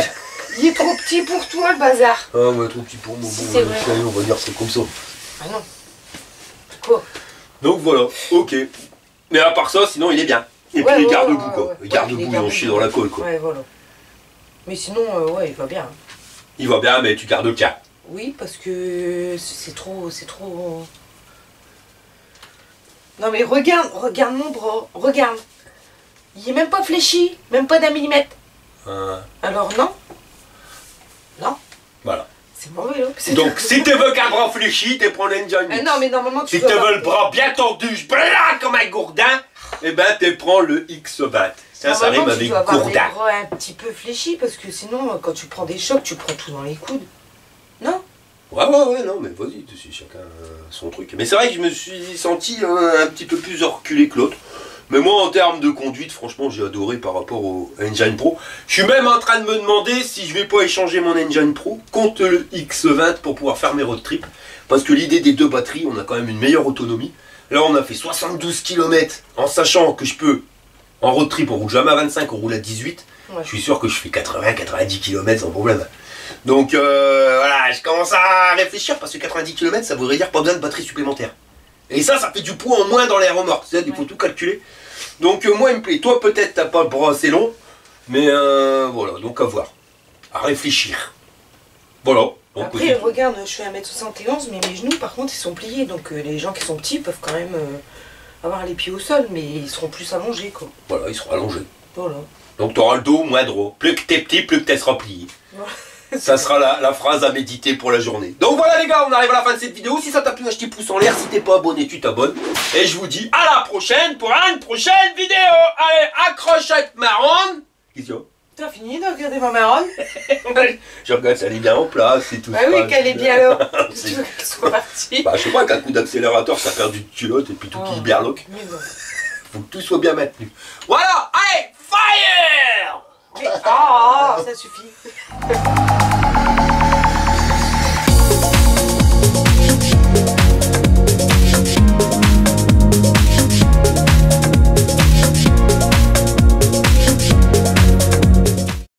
il est trop petit pour toi, le bazar. Ah ouais, trop petit pour moi, Si, bon, c'est vrai. on va dire c'est comme ça. Ah non. Quoi? Donc voilà, ok. Mais à part ça, sinon il est bien. Et Ouais, puis il ouais, garde ouais, debout quoi. ouais. Il garde Ouais, il est debout, il en garde chie debout. dans la colle quoi. Ouais, voilà. Mais sinon, ouais, il va bien. Il va bien, mais tu gardes le cas. Oui, parce que c'est trop... Non mais regarde mon bras, regarde. Il est même pas fléchi, même pas d'1 millimètre. Alors non. Non. Voilà. C'est mauvais, hein. Donc si tu veux qu'un bras fléchi, tu prends l'Nginx. Ah non, mais normalement tu Si tu dois veux avoir- le bras bien tordu, blanc comme un gourdin, eh ben tu prends le X20. Ça Normalement, rime tu avec dois avoir gourdin. les bras un petit peu fléchis parce que sinon, quand tu prends des chocs, tu prends tout dans les coudes. Non? Ouais, non, mais vas-y, chacun son truc. Mais c'est vrai que je me suis senti un petit peu plus reculé que l'autre. Mais moi, en termes de conduite, franchement, j'ai adoré par rapport au Engine Pro. Je suis même en train de me demander si je vais pas échanger mon Engine Pro contre le X20 pour pouvoir faire mes road trips. Parce que l'idée des deux batteries, on a quand même une meilleure autonomie. Là, on a fait 72 km en sachant que je peux, en road trip, on roule jamais à 25, on roule à 18. Ouais. Je suis sûr que je fais 80-90 km sans problème. Donc voilà, je commence à réfléchir parce que 90 km, ça voudrait dire pas besoin de batterie supplémentaire. Et ça fait du poids en moins dans les remorques. C'est-à-dire, il faut tout calculer. Donc moi, il me plaît. Toi, peut-être, t'as pas le bras assez long. Mais voilà, donc à voir. À réfléchir. Voilà. Donc, Après, regarde, je fais 1m71, mais mes genoux, par contre, ils sont pliés. Donc les gens qui sont petits peuvent quand même avoir les pieds au sol, mais ils seront plus allongés, quoi. voilà, ils seront allongés. Voilà. Donc tu auras le dos moins droit. Plus que t'es petit, plus que t'es sera plié. Voilà. Ça sera la phrase à méditer pour la journée. Donc voilà les gars, on arrive à la fin de cette vidéo. Si ça t'a plu, un petit pouce en l'air. Si t'es pas abonné, tu t'abonnes. Et je vous dis à la prochaine pour une prochaine vidéo. Allez, accrochette marron. Qu'est-ce qu'il y a? T'as fini de regarder ma marronne? Je regarde si elle est bien en place et tout. Ah oui, qu'elle est bien là. C'est- Tu veux qu'elle soit partie? Bah je sais pas qu'un coup d'accélérateur ça perd du culotte et puis tout qui se berloque. Mais non. Faut que tout soit bien maintenu. Voilà, allez, fire! Mais, ça suffit.